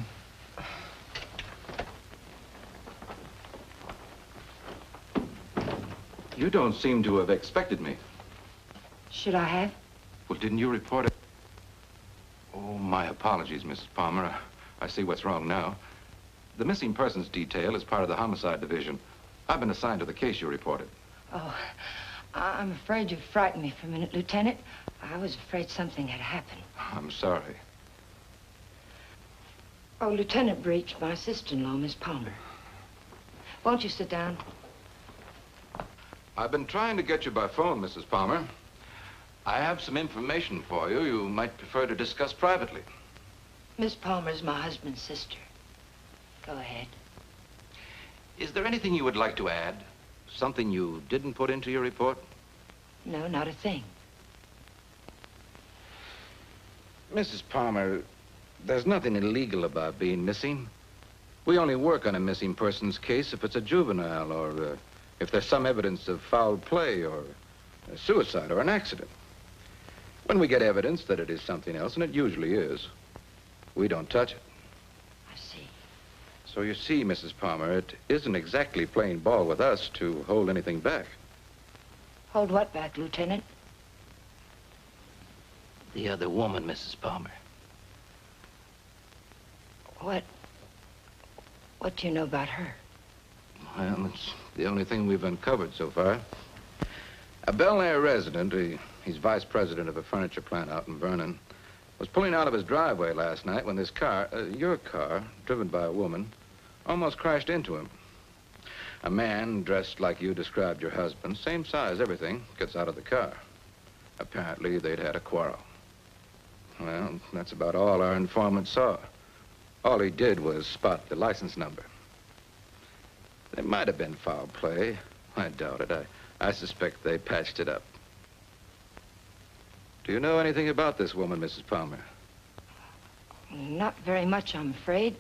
You don't seem to have expected me. Should I have? Well, didn't you report it? Oh, my apologies, Mrs. Palmer. I see what's wrong now. The missing persons detail is part of the Homicide Division. I've been assigned to the case you reported. Oh, I'm afraid you frightened me for a minute, Lieutenant. I was afraid something had happened. I'm sorry. Oh, Lieutenant Breach, my sister-in-law, Miss Palmer. Won't you sit down? I've been trying to get you by phone, Mrs. Palmer. I have some information for you you might prefer to discuss privately. Miss Palmer's my husband's sister. Go ahead. Is there anything you would like to add? Something you didn't put into your report? No, not a thing. Mrs. Palmer, there's nothing illegal about being missing. We only work on a missing persons case if it's a juvenile or if there's some evidence of foul play or a suicide or an accident. When we get evidence that it is something else, and it usually is, we don't touch it. I see. So you see, Mrs. Palmer, it isn't exactly playing ball with us to hold anything back. Hold what back, Lieutenant? The other woman, Mrs. Palmer. What do you know about her? Well, it's the only thing we've uncovered so far. A Bel Air resident, he's vice president of a furniture plant out in Vernon, was pulling out of his driveway last night when this car, your car, driven by a woman, almost crashed into him. A man dressed like you described your husband, same size, everything, gets out of the car. Apparently, they'd had a quarrel. Well, that's about all our informant saw. All he did was spot the license number. There might have been foul play. I doubt it. I suspect they patched it up. Do you know anything about this woman, Mrs. Palmer? Not very much, I'm afraid.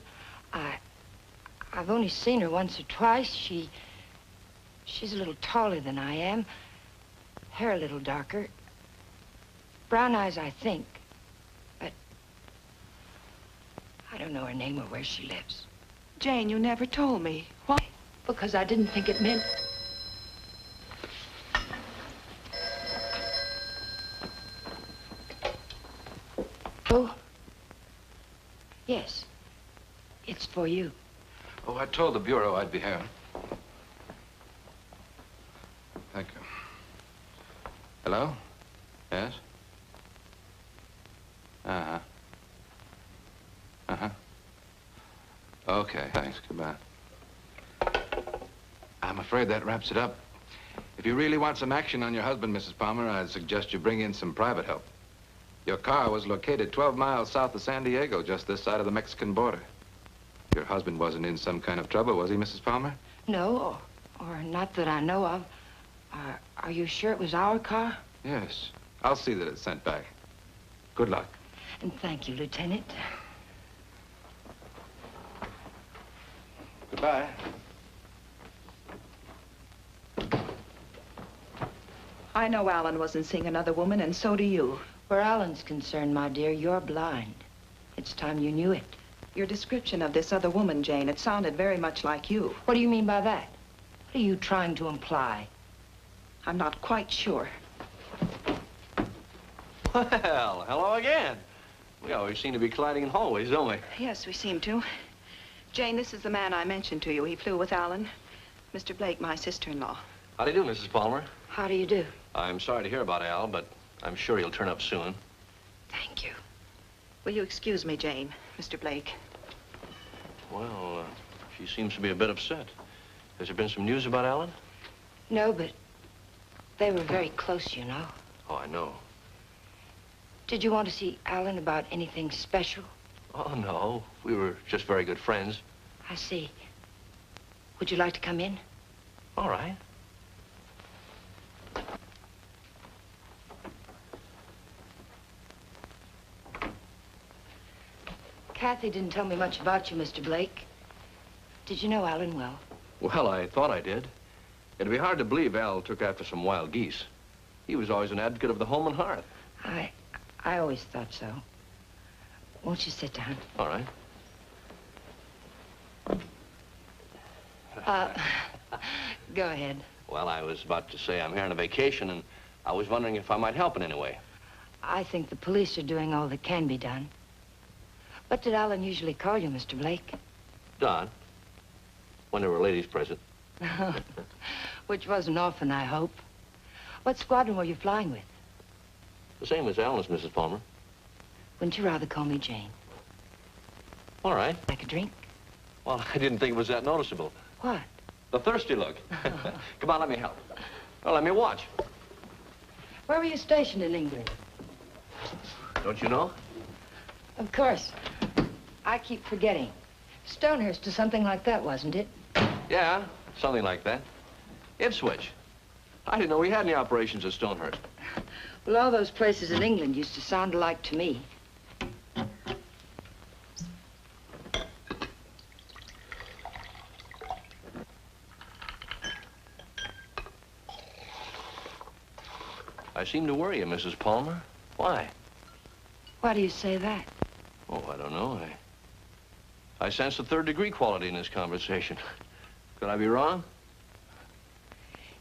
I've only seen her once or twice. She's a little taller than I am. Hair a little darker. Brown eyes, I think. But I don't know her name or where she lives. Jane, you never told me. Why? Because I didn't think it meant... Oh, yes. It's for you. Oh, I told the Bureau I'd be here. Thank you. Hello? Yes? Uh-huh. Uh-huh. Okay, thanks. Goodbye. I'm afraid that wraps it up. If you really want some action on your husband, Mrs. Palmer, I'd suggest you bring in some private help. Your car was located 12 miles south of San Diego, just this side of the Mexican border. Your husband wasn't in some kind of trouble, was he, Mrs. Palmer? No, or not that I know of. Are you sure it was our car? Yes. I'll see that it's sent back. Good luck. And thank you, Lieutenant. Goodbye. I know Alan wasn't seeing another woman, and so do you. Where Alan's concerned, my dear, you're blind. It's time you knew it. Your description of this other woman, Jane, it sounded very much like you. What do you mean by that? What are you trying to imply? I'm not quite sure. Well, hello again. We always seem to be colliding in hallways, don't we? Yes, we seem to. Jane, this is the man I mentioned to you. He flew with Alan. Mr. Blake, my sister-in-law. How do you do, Mrs. Palmer? How do you do? I'm sorry to hear about Al, but I'm sure he'll turn up soon. Thank you. Will you excuse me, Jane, Mr. Blake? Well, she seems to be a bit upset. Has there been some news about Alan? No, but they were very close, you know. Oh, I know. Did you want to see Alan about anything special? Oh, no. We were just very good friends. I see. Would you like to come in? All right. Kathy didn't tell me much about you, Mr. Blake. Did you know Alan well? Well, I thought I did. It'd be hard to believe Al took after some wild geese. He was always an advocate of the home and hearth. I always thought so. Won't you sit down? All right. Go ahead. Well, I was about to say I'm here on a vacation, and I was wondering if I might help in any way. I think the police are doing all that can be done. What did Alan usually call you, Mr. Blake? Don, when there were ladies present. Which wasn't often, I hope. What squadron were you flying with? The same as Alan's, Mrs. Palmer. Wouldn't you rather call me Jane? All right. Like a drink? Well, I didn't think it was that noticeable. What? The thirsty look. Come on, let me help. Well, let me watch. Where were you stationed in England? Don't you know? Of course. I keep forgetting. Stonehurst or something like that, wasn't it? Yeah, something like that. Ipswich. I didn't know we had any operations at Stonehurst. Well, all those places in England used to sound alike to me. I seem to worry you, Mrs. Palmer. Why? Why do you say that? Oh, I don't know. I sense a third-degree quality in this conversation. Could I be wrong?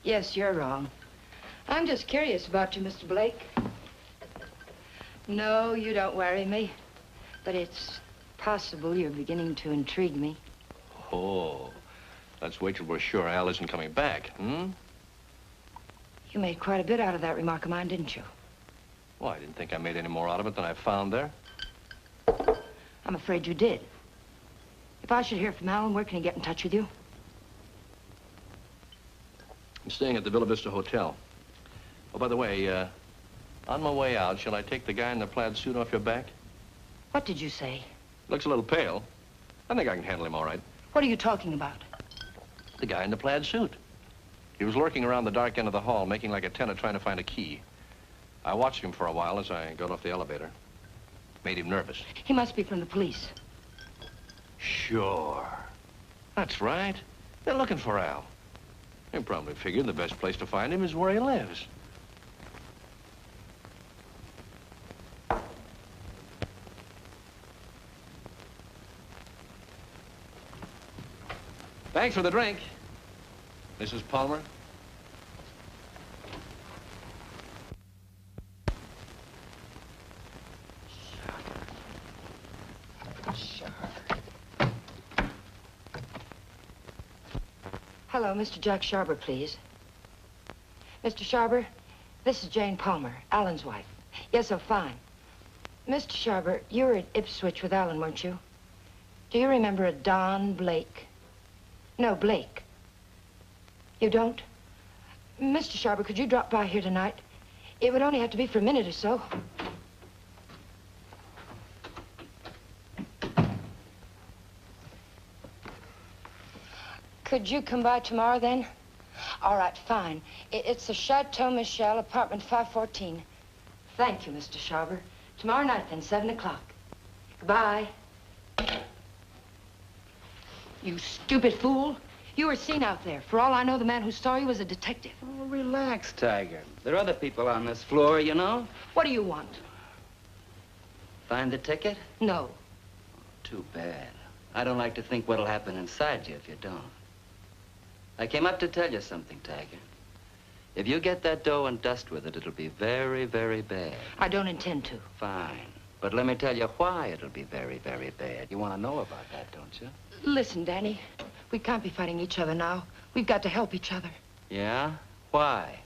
Yes, you're wrong. I'm just curious about you, Mr. Blake. No, you don't worry me. But it's possible you're beginning to intrigue me. Oh, let's wait till we're sure Al isn't coming back, You made quite a bit out of that remark of mine, didn't you? Well, I didn't think I made any more out of it than I found there. I'm afraid you did. If I should hear from Alan, where can he get in touch with you? I'm staying at the Villa Vista Hotel. Oh, by the way, on my way out, shall I take the guy in the plaid suit off your back? What did you say? Looks a little pale. I think I can handle him all right. What are you talking about? The guy in the plaid suit. He was lurking around the dark end of the hall, making like a tenant trying to find a key. I watched him for a while as I got off the elevator. Made him nervous. He must be from the police. Sure. That's right. They're looking for Al. They probably figured the best place to find him is where he lives. Thanks for the drink, Mrs. Palmer. Hello, Mr. Jack Sharber, please. Mr. Sharber, this is Jane Palmer, Alan's wife. Yes, I'm fine. Mr. Sharber, you were at Ipswich with Alan, weren't you? Do you remember a Don Blake? No, Blake. You don't? Mr. Sharber, could you drop by here tonight? It would only have to be for a minute or so. Could you come by tomorrow, then? All right, fine. It's the Chateau Michel, apartment 514. Thank you, Mr. Sharber. Tomorrow night, then, 7 o'clock. Goodbye. You stupid fool. You were seen out there. For all I know, the man who saw you was a detective. Oh, relax, Tiger. There are other people on this floor, you know. What do you want? Find the ticket? No. Too bad. I don't like to think what'll happen inside you if you don't. I came up to tell you something, Tiger. If you get that dough and dust with it, it'll be very, very bad. I don't intend to. Fine. But let me tell you why it'll be very, very bad. You want to know about that, don't you? Listen, Danny. We can't be fighting each other now. We've got to help each other. Yeah? Why?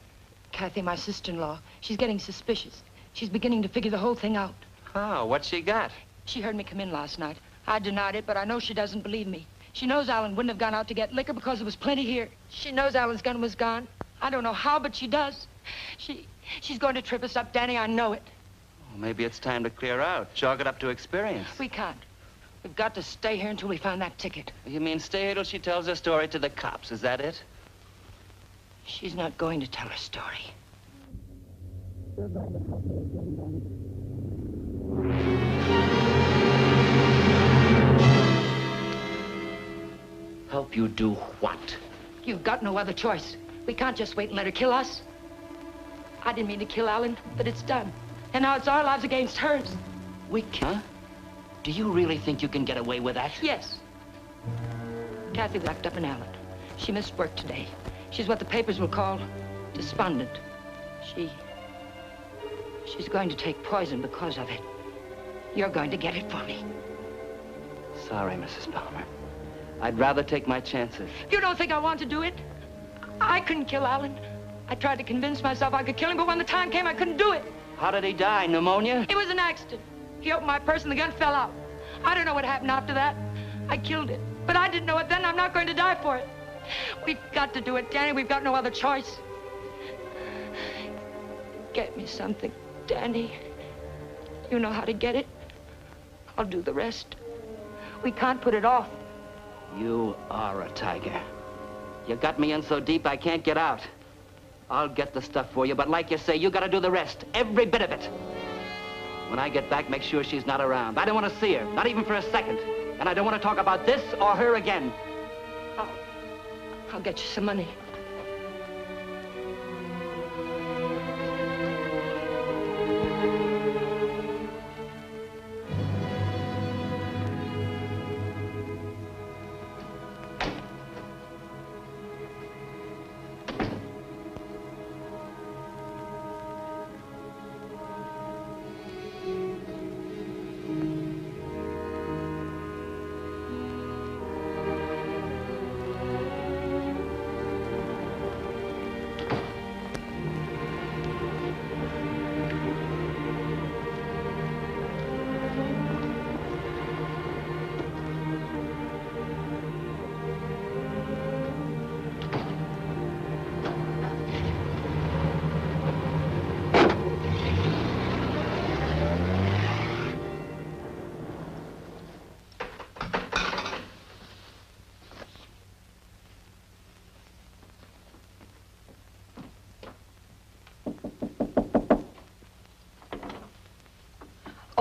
Kathy, my sister-in-law, she's getting suspicious. She's beginning to figure the whole thing out. Oh, what's she got? She heard me come in last night. I denied it, but I know she doesn't believe me. She knows Alan wouldn't have gone out to get liquor because there was plenty here. She knows Alan's gun was gone. I don't know how, but she does. She's going to trip us up, Danny. I know it. Well, maybe it's time to clear out. Chalk it up to experience. We can't. We've got to stay here until we find that ticket. You mean stay here till she tells her story to the cops, is that it? She's not going to tell her story. Help you do what? You've got no other choice. We can't just wait and let her kill us. I didn't mean to kill Alan, but it's done. And now it's our lives against hers. We can? Do you really think you can get away with that? Yes. Kathy locked up in Alan. She missed work today. She's what the papers will call despondent. She's going to take poison because of it. You're going to get it for me. Sorry, Mrs. Palmer. I'd rather take my chances. You don't think I want to do it? I couldn't kill Alan. I tried to convince myself I could kill him, but when the time came, I couldn't do it. How did he die? Pneumonia? It was an accident. He opened my purse and the gun fell out. I don't know what happened after that. I killed it. But I didn't know it then. I'm not going to die for it. We've got to do it, Danny. We've got no other choice. Get me something, Danny. You know how to get it. I'll do the rest. We can't put it off. You are a tiger. You got me in so deep I can't get out. I'll get the stuff for you, but like you say, you gotta do the rest. Every bit of it. When I get back, make sure she's not around. I don't want to see her, not even for a second. And I don't want to talk about this or her again. I'll get you some money.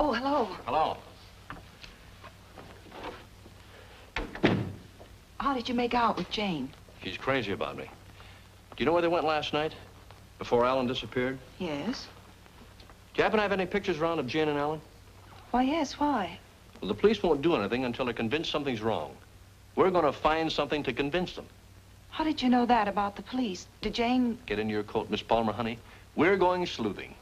Oh, hello. Hello. How did you make out with Jane? She's crazy about me. Do you know where they went last night? Before Alan disappeared? Yes. Do you happen to have any pictures around of Jane and Alan? Why, yes, why? Well, the police won't do anything until they're convinced something's wrong. We're going to find something to convince them. How did you know that about the police? Did Jane... Get into your coat, Miss Palmer, honey. We're going sleuthing.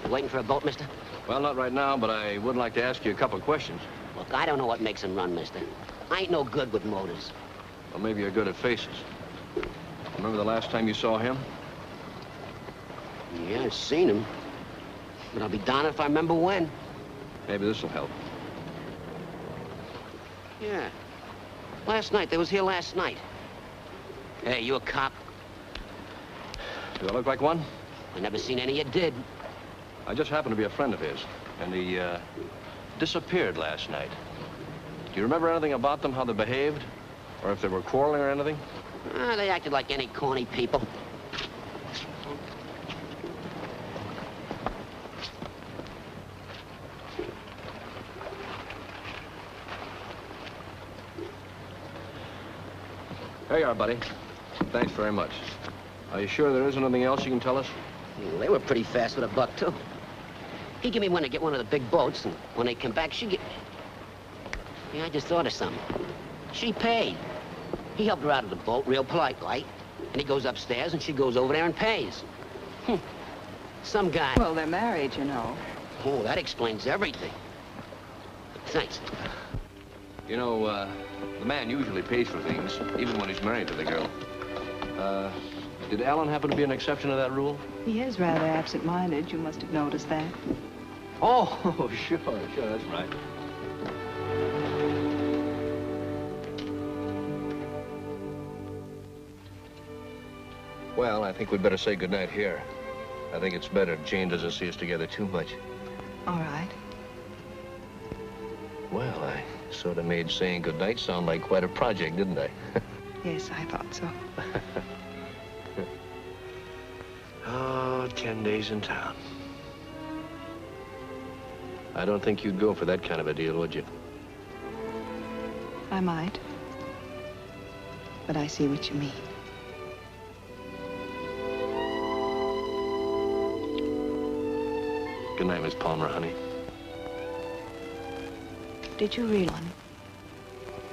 Waiting for a boat, mister? Well, not right now, but I would like to ask you a couple of questions. Look, I don't know what makes them run, mister. I ain't no good with motors. Well, maybe you're good at faces. Remember the last time you saw him? Yeah, I've seen him. But I'll be darned if I remember when. Maybe this will help. Yeah. Last night. They was here last night. Hey, you a cop? Do I look like one? I never seen any you did. I just happened to be a friend of his, and he disappeared last night. Do you remember anything about them, how they behaved? Or if they were quarreling or anything? They acted like any corny people. There you are, buddy. Thanks very much. Are you sure there isn't anything else you can tell us? They were pretty fast with a buck, too. He gave me one to get one of the big boats, and when they come back, she get... Yeah, I just thought of something. She paid. He helped her out of the boat, real polite-like, and he goes upstairs, and she goes over there and pays. Some guy... Well, they're married, you know. Oh, that explains everything. Thanks. You know, the man usually pays for things, even when he's married to the girl. Did Alan happen to be an exception to that rule? He is rather absent-minded. You must have noticed that. Oh, sure, that's right. Well, I think we'd better say goodnight here. I think it's better if Jane doesn't see us together too much. All right. Well, I sort of made saying goodnight sound like quite a project, didn't I? Yes, I thought so. Oh, 10 days in town. I don't think you'd go for that kind of a deal, would you? I might. But I see what you mean. Good night, Miss Palmer, honey. Did you read one?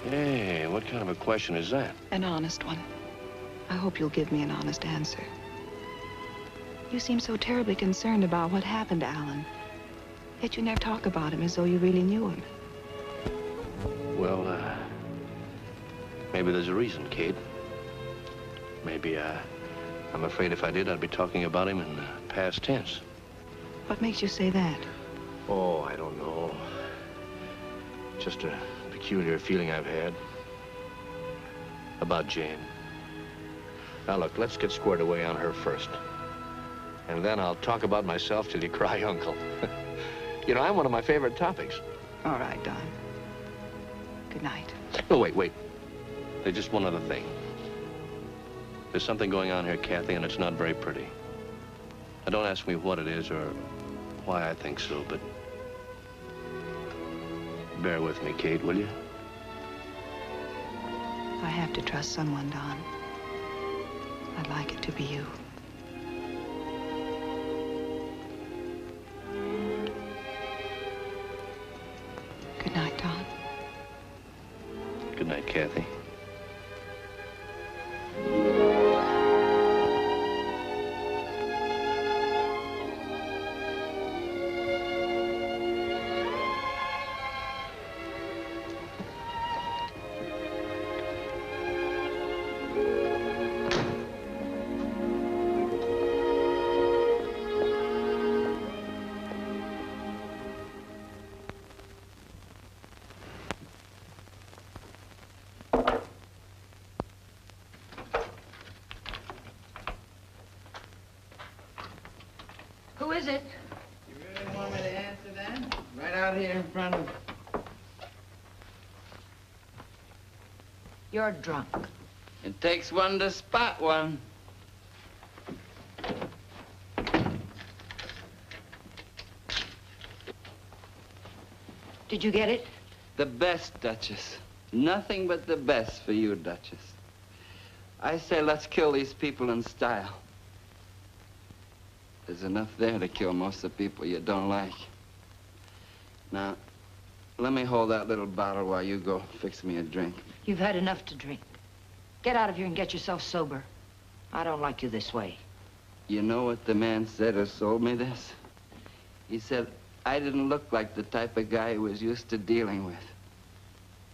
Hey, what kind of a question is that? An honest one. I hope you'll give me an honest answer. You seem so terribly concerned about what happened to Alan. Yet you never talk about him as though you really knew him. Well, maybe there's a reason, Kate. Maybe, I'm afraid if I did, I'd be talking about him in past tense. What makes you say that? Oh, I don't know. Just a peculiar feeling I've had about Jane. Now, look, let's get squared away on her first. And then I'll talk about myself till you cry uncle. You know, I'm one of my favorite topics. All right, Don. Good night. Oh, wait. There's just one other thing. There's something going on here, Kathy, and it's not very pretty. Now, don't ask me what it is or why I think so, but bear with me, Kate, will you? I have to trust someone, Don. I'd like it to be you. Good night, Don. Good night, Kathy. Who is it? You really want me to answer that? Right out here in front of... You're drunk. It takes one to spot one. Did you get it? The best, Duchess. Nothing but the best for you, Duchess. I say let's kill these people in style. There's enough there to kill most of the people you don't like. Now, let me hold that little bottle while you go fix me a drink. You've had enough to drink. Get out of here and get yourself sober. I don't like you this way. You know what the man said who sold me this? He said I didn't look like the type of guy he was used to dealing with.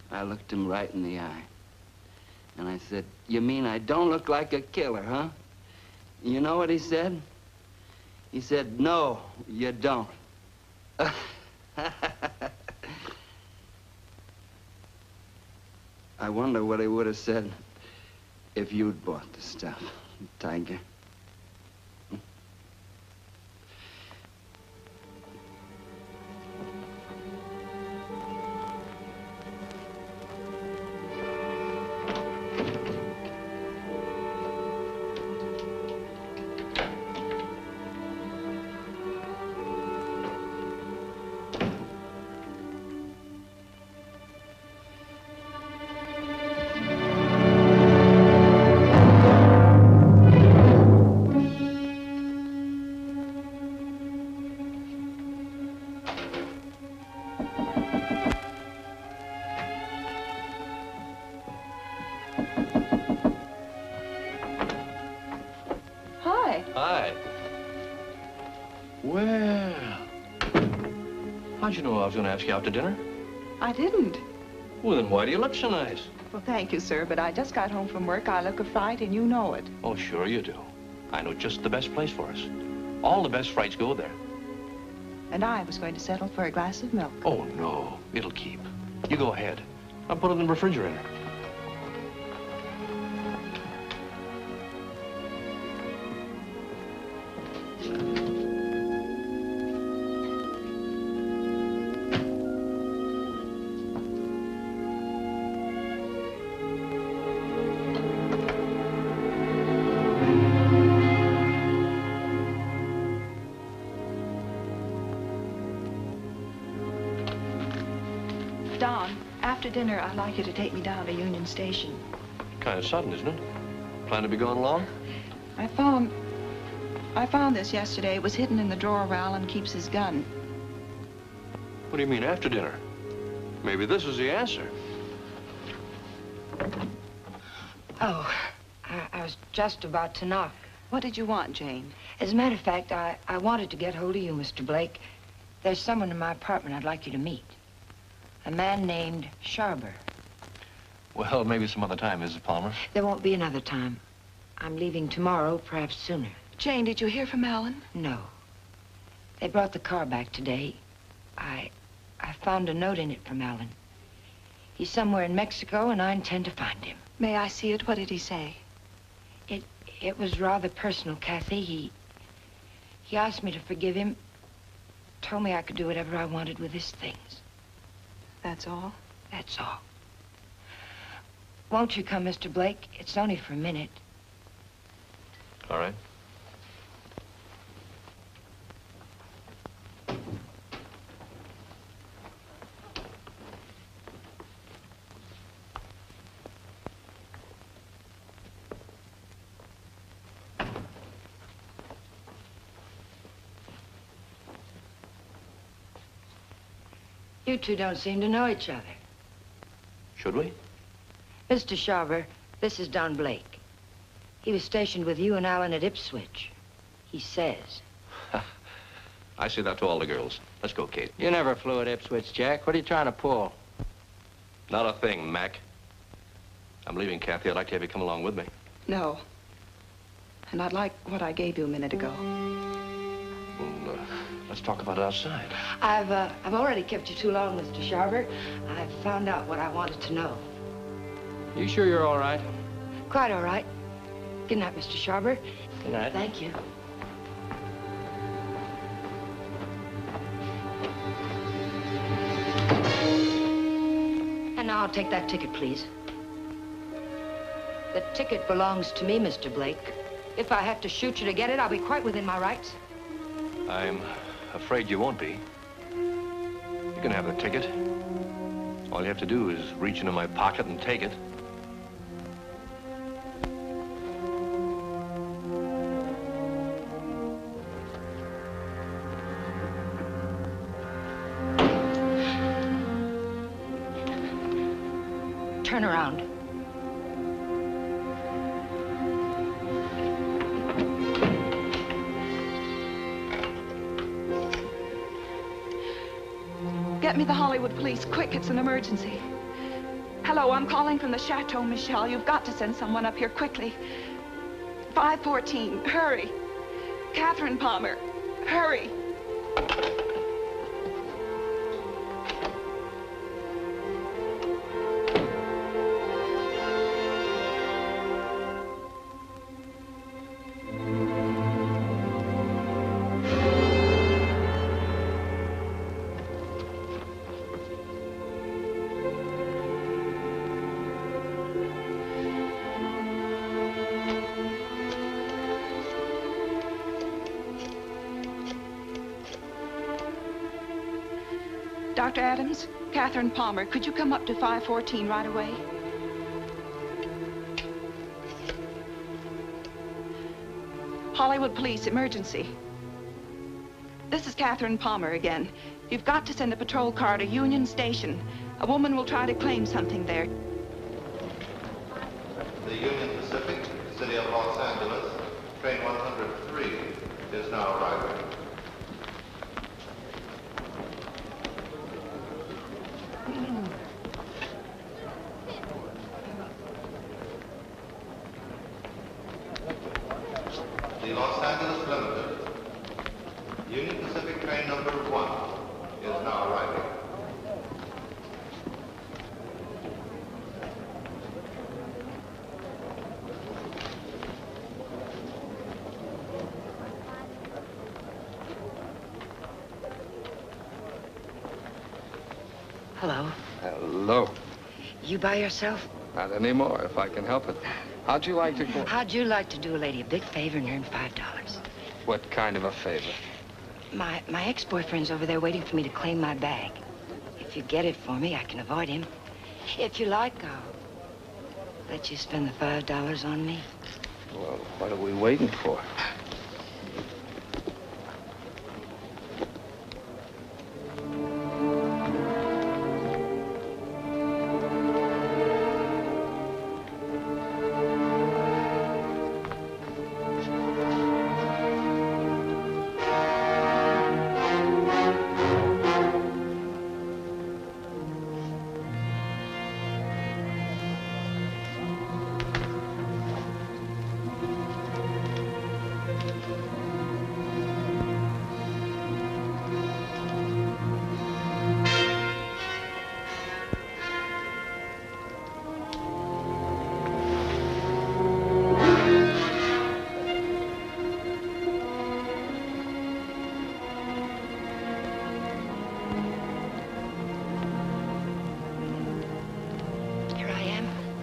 I looked him right in the eye. And I said, you mean I don't look like a killer, huh? You know what he said? He said, no, you don't. I wonder what he would have said if you'd bought the stuff, Tiger. Hi. Well, how'd you know I was going to ask you out to dinner? I didn't. Well, then why do you look so nice? Well, thank you, sir, but I just got home from work. I look a fright, and you know it. Oh, sure you do. I know just the best place for us. All the best frights go there. And I was going to settle for a glass of milk. Oh, no. It'll keep. You go ahead. I'll put it in the refrigerator. After dinner, I'd like you to take me down to Union Station. Kind of sudden, isn't it? Plan to be gone long? I found this yesterday. It was hidden in the drawer where Alan keeps his gun. What do you mean, after dinner? Maybe this is the answer. Oh, I was just about to knock. What did you want, Jane? As a matter of fact, I wanted to get hold of you, Mr. Blake. There's someone in my apartment I'd like you to meet. A man named Sharber. Well, maybe some other time, Mrs. Palmer. There won't be another time. I'm leaving tomorrow, perhaps sooner. Jane, did you hear from Alan? No. They brought the car back today. I found a note in it from Alan. He's somewhere in Mexico, and I intend to find him. May I see it? What did he say? It was rather personal, Kathy. He asked me to forgive him. Told me I could do whatever I wanted with his things. That's all? That's all. Won't you come, Mr. Blake? It's only for a minute. All right. You two don't seem to know each other. Should we? Mr. Sharber, this is Don Blake. He was stationed with you and Alan at Ipswich. He says. I say that to all the girls. Let's go, Kate. You never flew at Ipswich, Jack. What are you trying to pull? Not a thing, Mac. I'm leaving, Kathy. I'd like to have you come along with me. No. And I'd like what I gave you a minute ago. Well, let's talk about it outside. I've already kept you too long, Mr. Sharber. I've found out what I wanted to know. You sure you're all right? Quite all right. Good night, Mr. Sharber. Good night. Thank you. And now I'll take that ticket, please. The ticket belongs to me, Mr. Blake. If I have to shoot you to get it, I'll be quite within my rights. I'm afraid you won't be. You can have the ticket. All you have to do is reach into my pocket and take it. Turn around. Get me the Hollywood police, quick, it's an emergency. Hello, I'm calling from the Chateau Michel. You've got to send someone up here quickly. 514, hurry. Catherine Palmer, hurry. Dr. Adams, Catherine Palmer, could you come up to 514 right away? Hollywood Police, emergency. This is Catherine Palmer again. You've got to send a patrol car to Union Station. A woman will try to claim something there. The Union Pacific, City of Los Angeles, train 103 is now arriving. The Los Angeles Limited, Union Pacific train number 1 is now arriving. Hello. Hello. You by yourself? Not anymore, if I can help it. How'd you like to go? How'd you like to do a lady a big favor and earn $5? What kind of a favor? My ex-boyfriend's over there waiting for me to claim my bag. If you get it for me, I can avoid him. If you like, I'll let you spend the $5 on me. Well, what are we waiting for?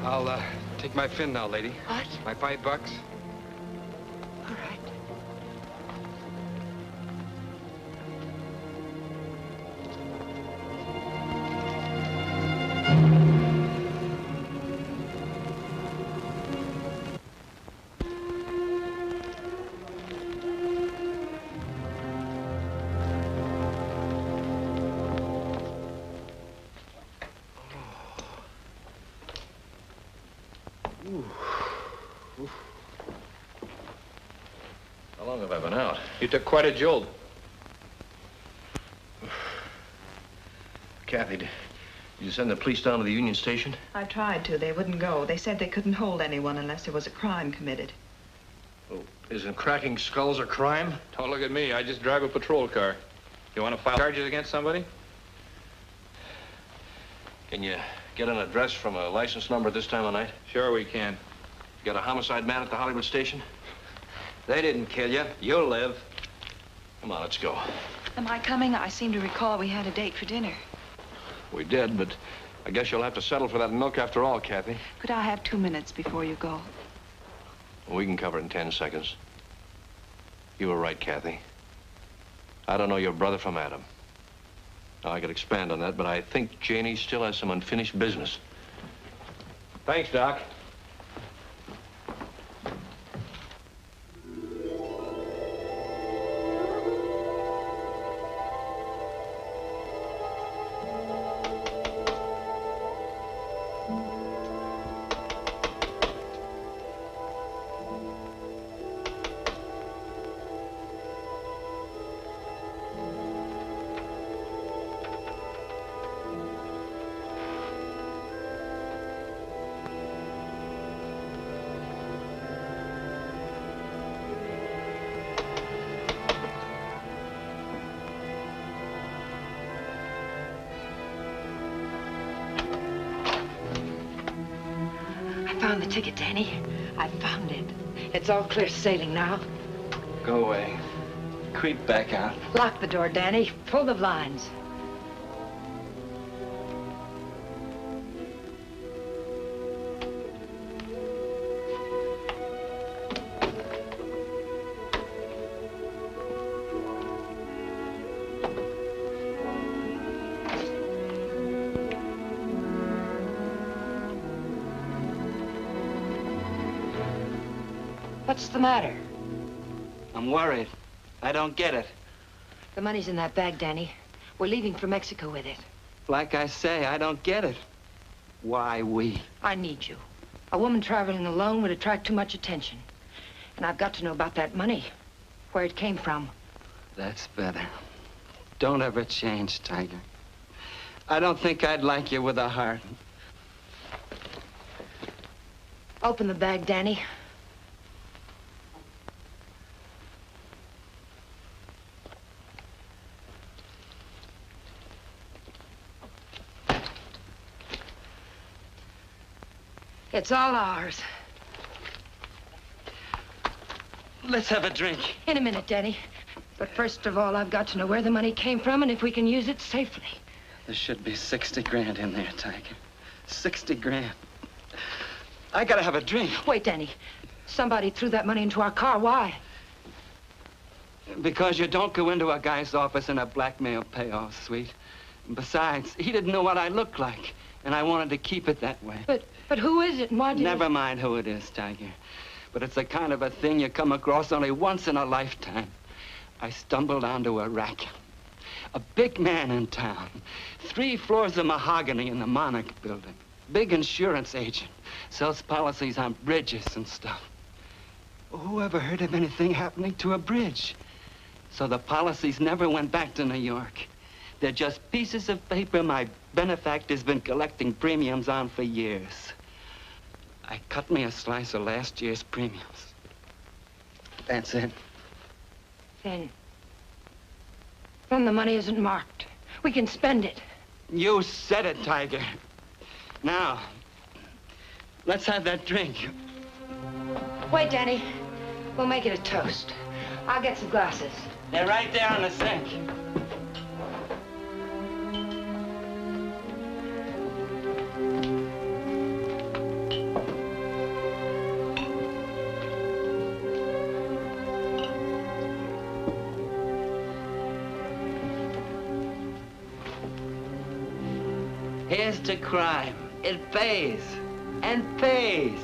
I'll take my fin now, lady. What? My $5. All right. How long have I been out? You took quite a jolt. Kathy, did you send the police down to the Union Station? I tried to. They wouldn't go. They said they couldn't hold anyone unless there was a crime committed. Well, isn't cracking skulls a crime? Don't look at me. I just drive a patrol car. You want to file charges against somebody? Can you get an address from a license number at this time of night? Sure we can. You got a homicide man at the Hollywood station? They didn't kill you. You'll live. Come on, let's go. Am I coming? I seem to recall we had a date for dinner. We did, but I guess you'll have to settle for that milk after all, Kathy. Could I have 2 minutes before you go? We can cover it in 10 seconds. You were right, Kathy. I don't know your brother from Adam. Now, I could expand on that, but I think Janie still has some unfinished business. Thanks, Doc. Found the ticket, Danny. I found it. It's all clear sailing now. Go away. Creep back out. Lock the door, Danny. Pull the blinds. What's the matter? I'm worried. I don't get it. The money's in that bag, Danny. We're leaving for Mexico with it. Like I say, I don't get it. Why we? I need you. A woman traveling alone would attract too much attention. And I've got to know about that money. Where it came from. That's better. Don't ever change, Tiger. I don't think I'd like you with a heart. Open the bag, Danny. It's all ours. Let's have a drink. In a minute, Danny. But first of all, I've got to know where the money came from and if we can use it safely. There should be 60 grand in there, Tiger. 60 grand. I gotta have a drink. Wait, Danny. Somebody threw that money into our car. Why? Because you don't go into a guy's office in a blackmail payoff suite. Besides, he didn't know what I looked like. And I wanted to keep it that way. But who is it and why did you... Never mind who it is, Tiger. But it's the kind of a thing you come across only once in a lifetime. I stumbled onto a racket. A big man in town. 3 floors of mahogany in the Monarch building. Big insurance agent. Sells policies on bridges and stuff. Who ever heard of anything happening to a bridge? So the policies never went back to New York. They're just pieces of paper my benefactor's been collecting premiums on for years. I cut me a slice of last year's premiums. That's it. Then the money isn't marked. We can spend it. You said it, Tiger. Now, let's have that drink. Wait, Danny. We'll make it a toast. I'll get some glasses. They're right there on the sink. Here's to crime. It pays. And pays.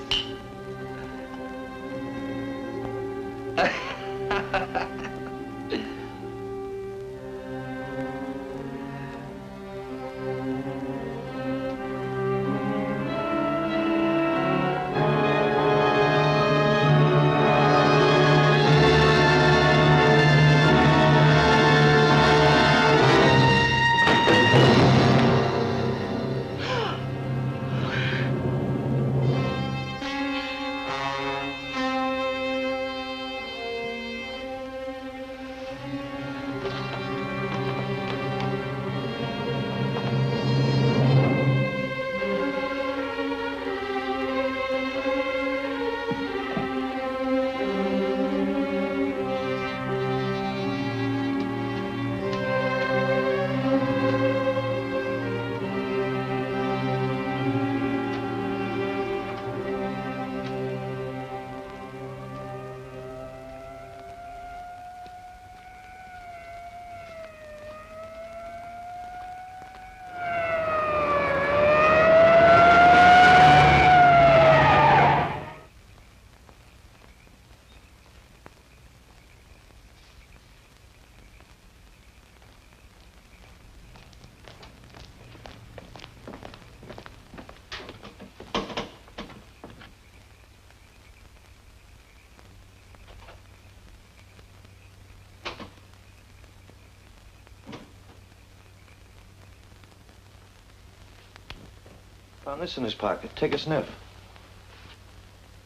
Found this in his pocket. Take a sniff.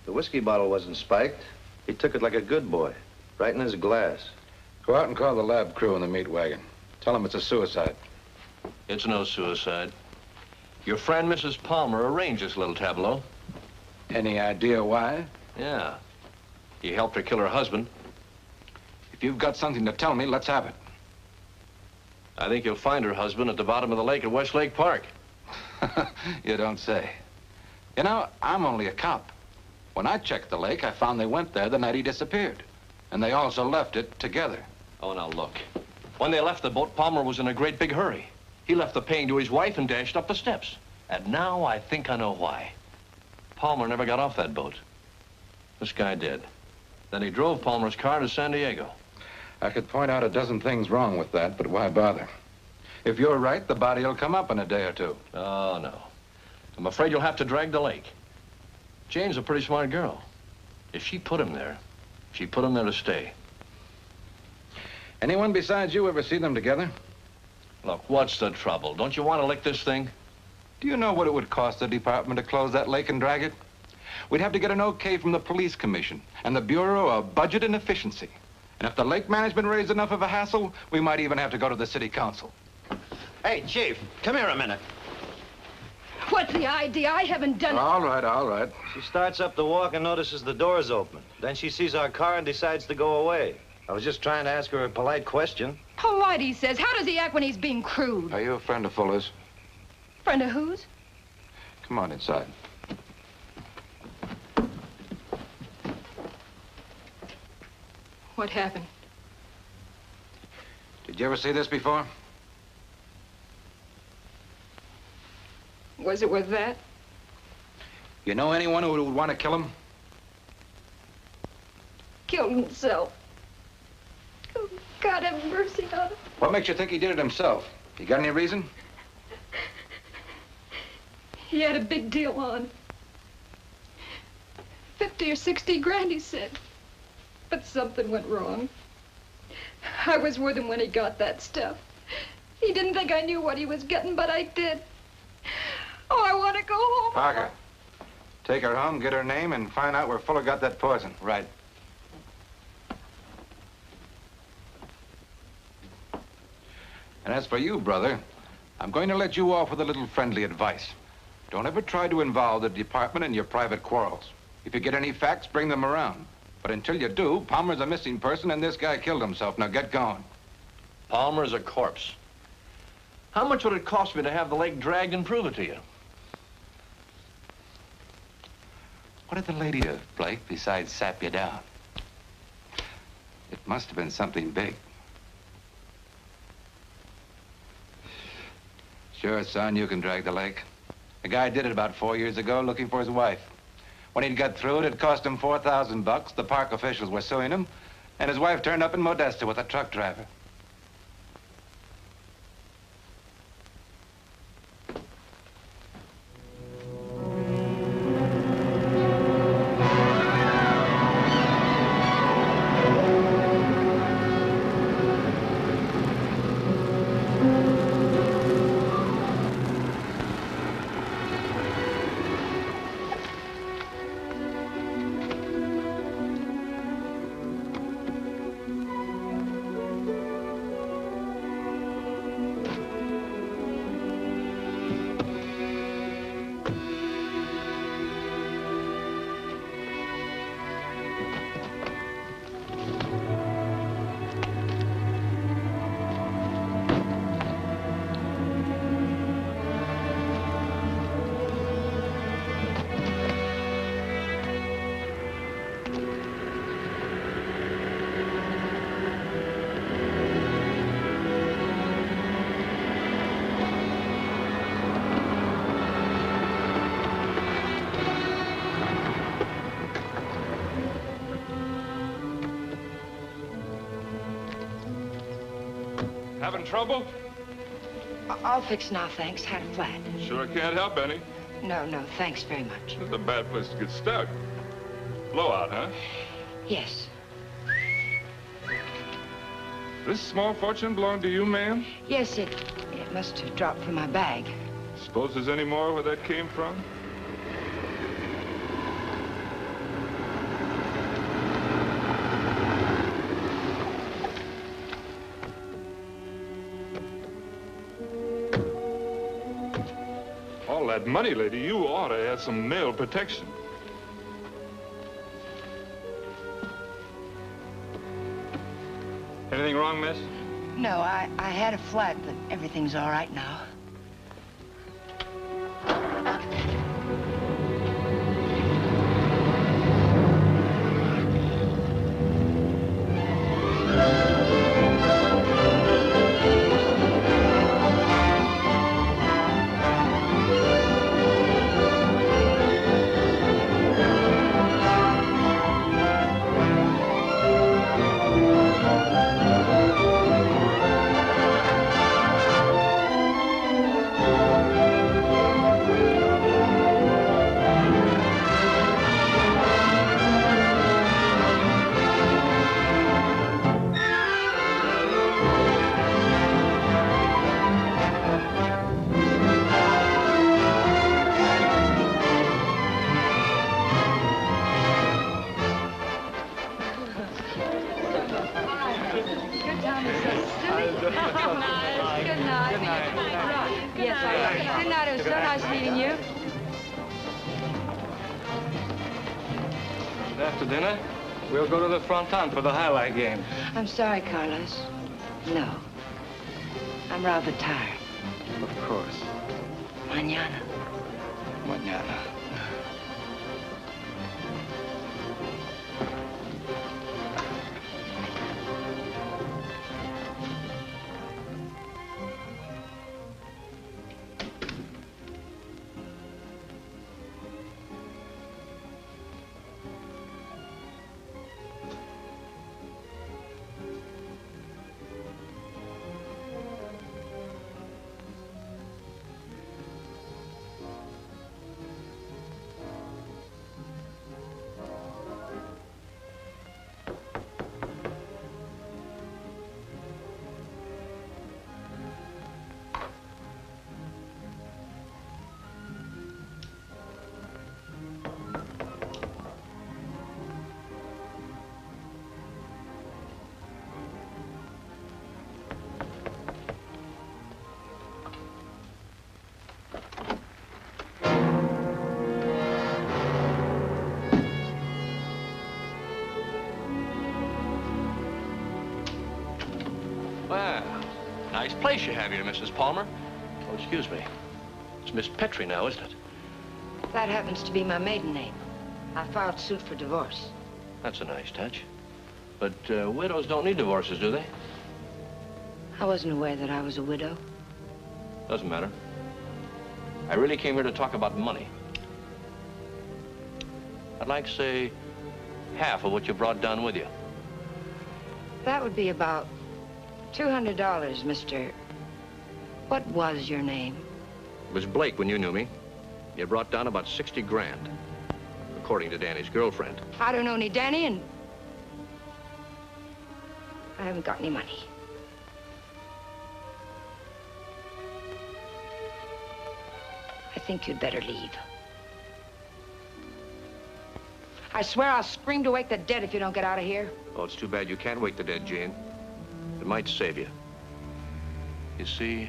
The whiskey bottle wasn't spiked. He took it like a good boy, right in his glass. Go out and call the lab crew in the meat wagon. Tell them it's a suicide. It's no suicide. Your friend, Mrs. Palmer, arranged this little tableau. Any idea why? Yeah. He helped her kill her husband. If you've got something to tell me, let's have it. I think you'll find her husband at the bottom of the lake at Westlake Park. You don't say. You know, I'm only a cop. When I checked the lake, I found they went there the night he disappeared. And they also left it together. Oh, now look. When they left the boat, Palmer was in a great big hurry. He left the paying to his wife and dashed up the steps. And now I think I know why. Palmer never got off that boat. This guy did. Then he drove Palmer's car to San Diego. I could point out a dozen things wrong with that, but why bother? If you're right, the body will come up in a day or two. Oh, no. I'm afraid you'll have to drag the lake. Jane's a pretty smart girl. If she put him there, she put him there to stay. Anyone besides you ever see them together? Look, what's the trouble? Don't you want to lick this thing? Do you know what it would cost the department to close that lake and drag it? We'd have to get an okay from the police commission and the Bureau of Budget and Efficiency. And if the lake management raised enough of a hassle, we might even have to go to the city council. Hey, Chief, come here a minute. What's the idea? I haven't done it. All right, all right. She starts up the walk and notices the door's open. Then she sees our car and decides to go away. I was just trying to ask her a polite question. Polite, he says. How does he act when he's being crude? Are you a friend of Fuller's? Friend of whose? Come on inside. What happened? Did you ever see this before? Was it worth that? You know anyone who would want to kill him? Killed himself. Oh, God have mercy on him. What makes you think he did it himself? You got any reason? He had a big deal on. 50 or 60 grand, he said. But something went wrong. I was with him when he got that stuff. He didn't think I knew what he was getting, but I did. Oh, I want to go home. Parker, take her home, get her name, and find out where Fuller got that poison. Right. And as for you, brother, I'm going to let you off with a little friendly advice. Don't ever try to involve the department in your private quarrels. If you get any facts, bring them around. But until you do, Palmer's a missing person and this guy killed himself. Now get going. Palmer's a corpse. How much would it cost me to have the lake dragged and prove it to you? What did the lady do, Blake, besides sap you down? It must have been something big. Sure, son, you can drag the lake. The guy did it about 4 years ago looking for his wife. When he'd got through it cost him $4,000. The park officials were suing him, and his wife turned up in Modesto with a truck driver. Having trouble? I'll fix now, thanks. Had a flat. Sure can't help any. No, thanks very much. This is a bad place to get stuck. Blowout, huh? Yes. This small fortune belong to you, ma'am? Yes, it must have dropped from my bag. Suppose there's any more where that came from? All that money, lady, you ought to have some nail protection. Anything wrong, miss? No, I had a flat, but everything's all right now. After dinner, we'll go to the fronton for the highlight game. I'm sorry, Carlos. No. I'm rather tired. Of course. Mañana. Mañana. nice place you have here, Mrs. Palmer. Oh, excuse me. It's Miss Petrie now, isn't it? That happens to be my maiden name. I filed suit for divorce. That's a nice touch. But widows don't need divorces, do they? I wasn't aware that I was a widow. Doesn't matter. I really came here to talk about money. I'd like, say, half of what you brought down with you. That would be about $200, Mr. What was your name? It was Blake when you knew me. You brought down about 60 grand, according to Danny's girlfriend. I don't know any Danny, and I haven't got any money. I think you'd better leave. I swear I'll scream to wake the dead if you don't get out of here. Oh, it's too bad you can't wake the dead, Jane. It might save you. You see,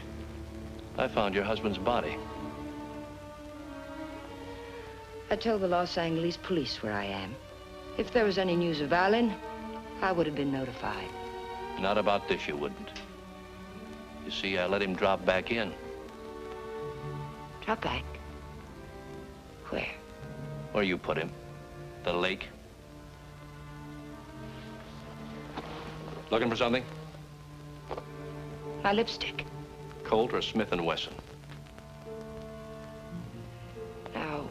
I found your husband's body. I told the Los Angeles police where I am. If there was any news of Alan, I would have been notified. Not about this, you wouldn't. You see, I let him drop back in. Drop back? Where? Where you put him. The lake. Looking for something? My lipstick. Colt or Smith & Wesson? Now,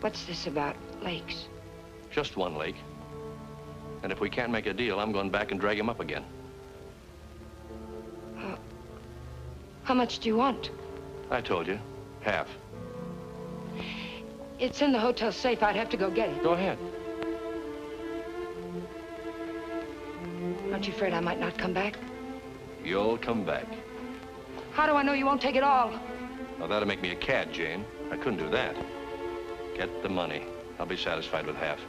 what's this about lakes? Just one lake. And if we can't make a deal, I'm going back and drag him up again. How much do you want? I told you. Half. It's in the hotel safe. I'd have to go get it. Go ahead. Aren't you afraid I might not come back? You'll come back. How do I know you won't take it all? Well, that'd make me a cad, Jane. I couldn't do that. Get the money. I'll be satisfied with half.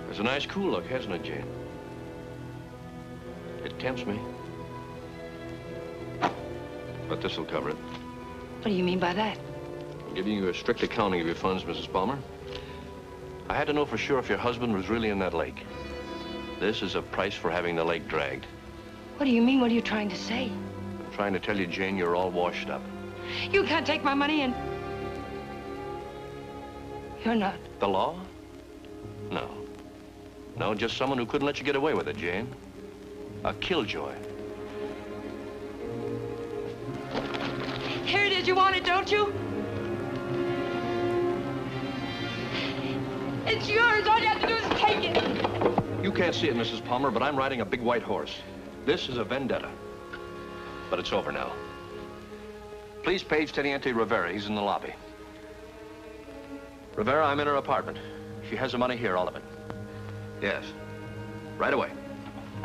It's a nice, cool look, hasn't it, Jane? It tempts me. But this'll cover it. What do you mean by that? I'm giving you a strict accounting of your funds, Mrs. Palmer. I had to know for sure if your husband was really in that lake. This is a price for having the lake dragged. What do you mean? What are you trying to say? I'm trying to tell you, Jane, you're all washed up. You can't take my money and... You're not. The law? No. No, just someone who couldn't let you get away with it, Jane. A killjoy. Here it is. You want it, don't you? It's yours. All you have to do is take it. You can't see it, Mrs. Palmer, but I'm riding a big white horse. This is a vendetta. But it's over now. Please page Teniente Rivera. He's in the lobby. Rivera, I'm in her apartment. She has the money here, all of it. Yes. Right away.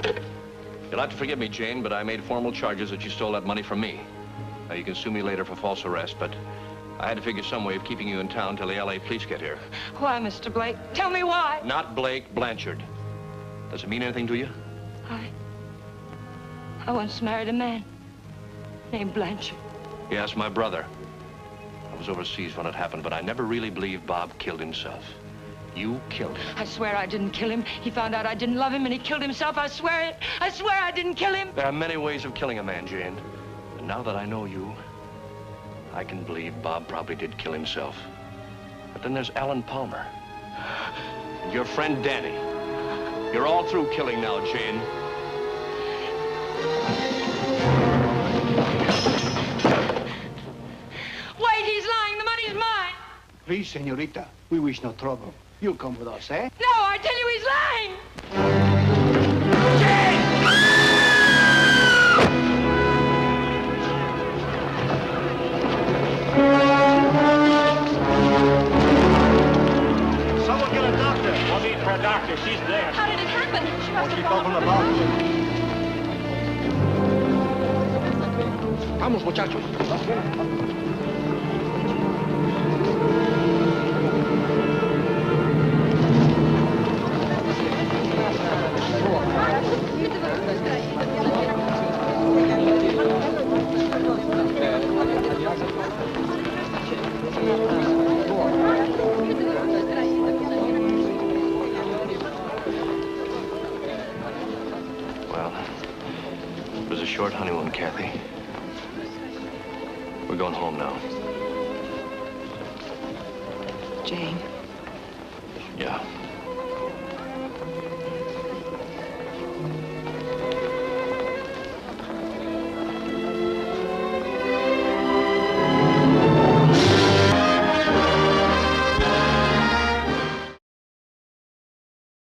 You'll have to forgive me, Jane, but I made formal charges that you stole that money from me. Now, you can sue me later for false arrest, but I had to figure some way of keeping you in town till the L.A. police get here. Why, Mr. Blake? Tell me why. Not Blake, Blanchard. Does it mean anything to you? I once married a man named Blanchard. Yes, my brother. I was overseas when it happened, but I never really believed Bob killed himself. You killed him. I swear I didn't kill him. He found out I didn't love him and he killed himself. I swear it. I swear I didn't kill him. There are many ways of killing a man, Jane. And now that I know you, I can believe Bob probably did kill himself. But then there's Alan Palmer. And your friend Danny. You're all through killing now, Jane. Wait, he's lying. The money's mine. Please, señorita, we wish no trouble. You'll come with us, eh? No, I tell you he's lying. Someone get a doctor. No need for a doctor. She's there. How did it happen? She must have She fell from the balcony. Vamos, muchachos. Well, it was a short honeymoon, Kathy. We're going home now. Jane. Yeah.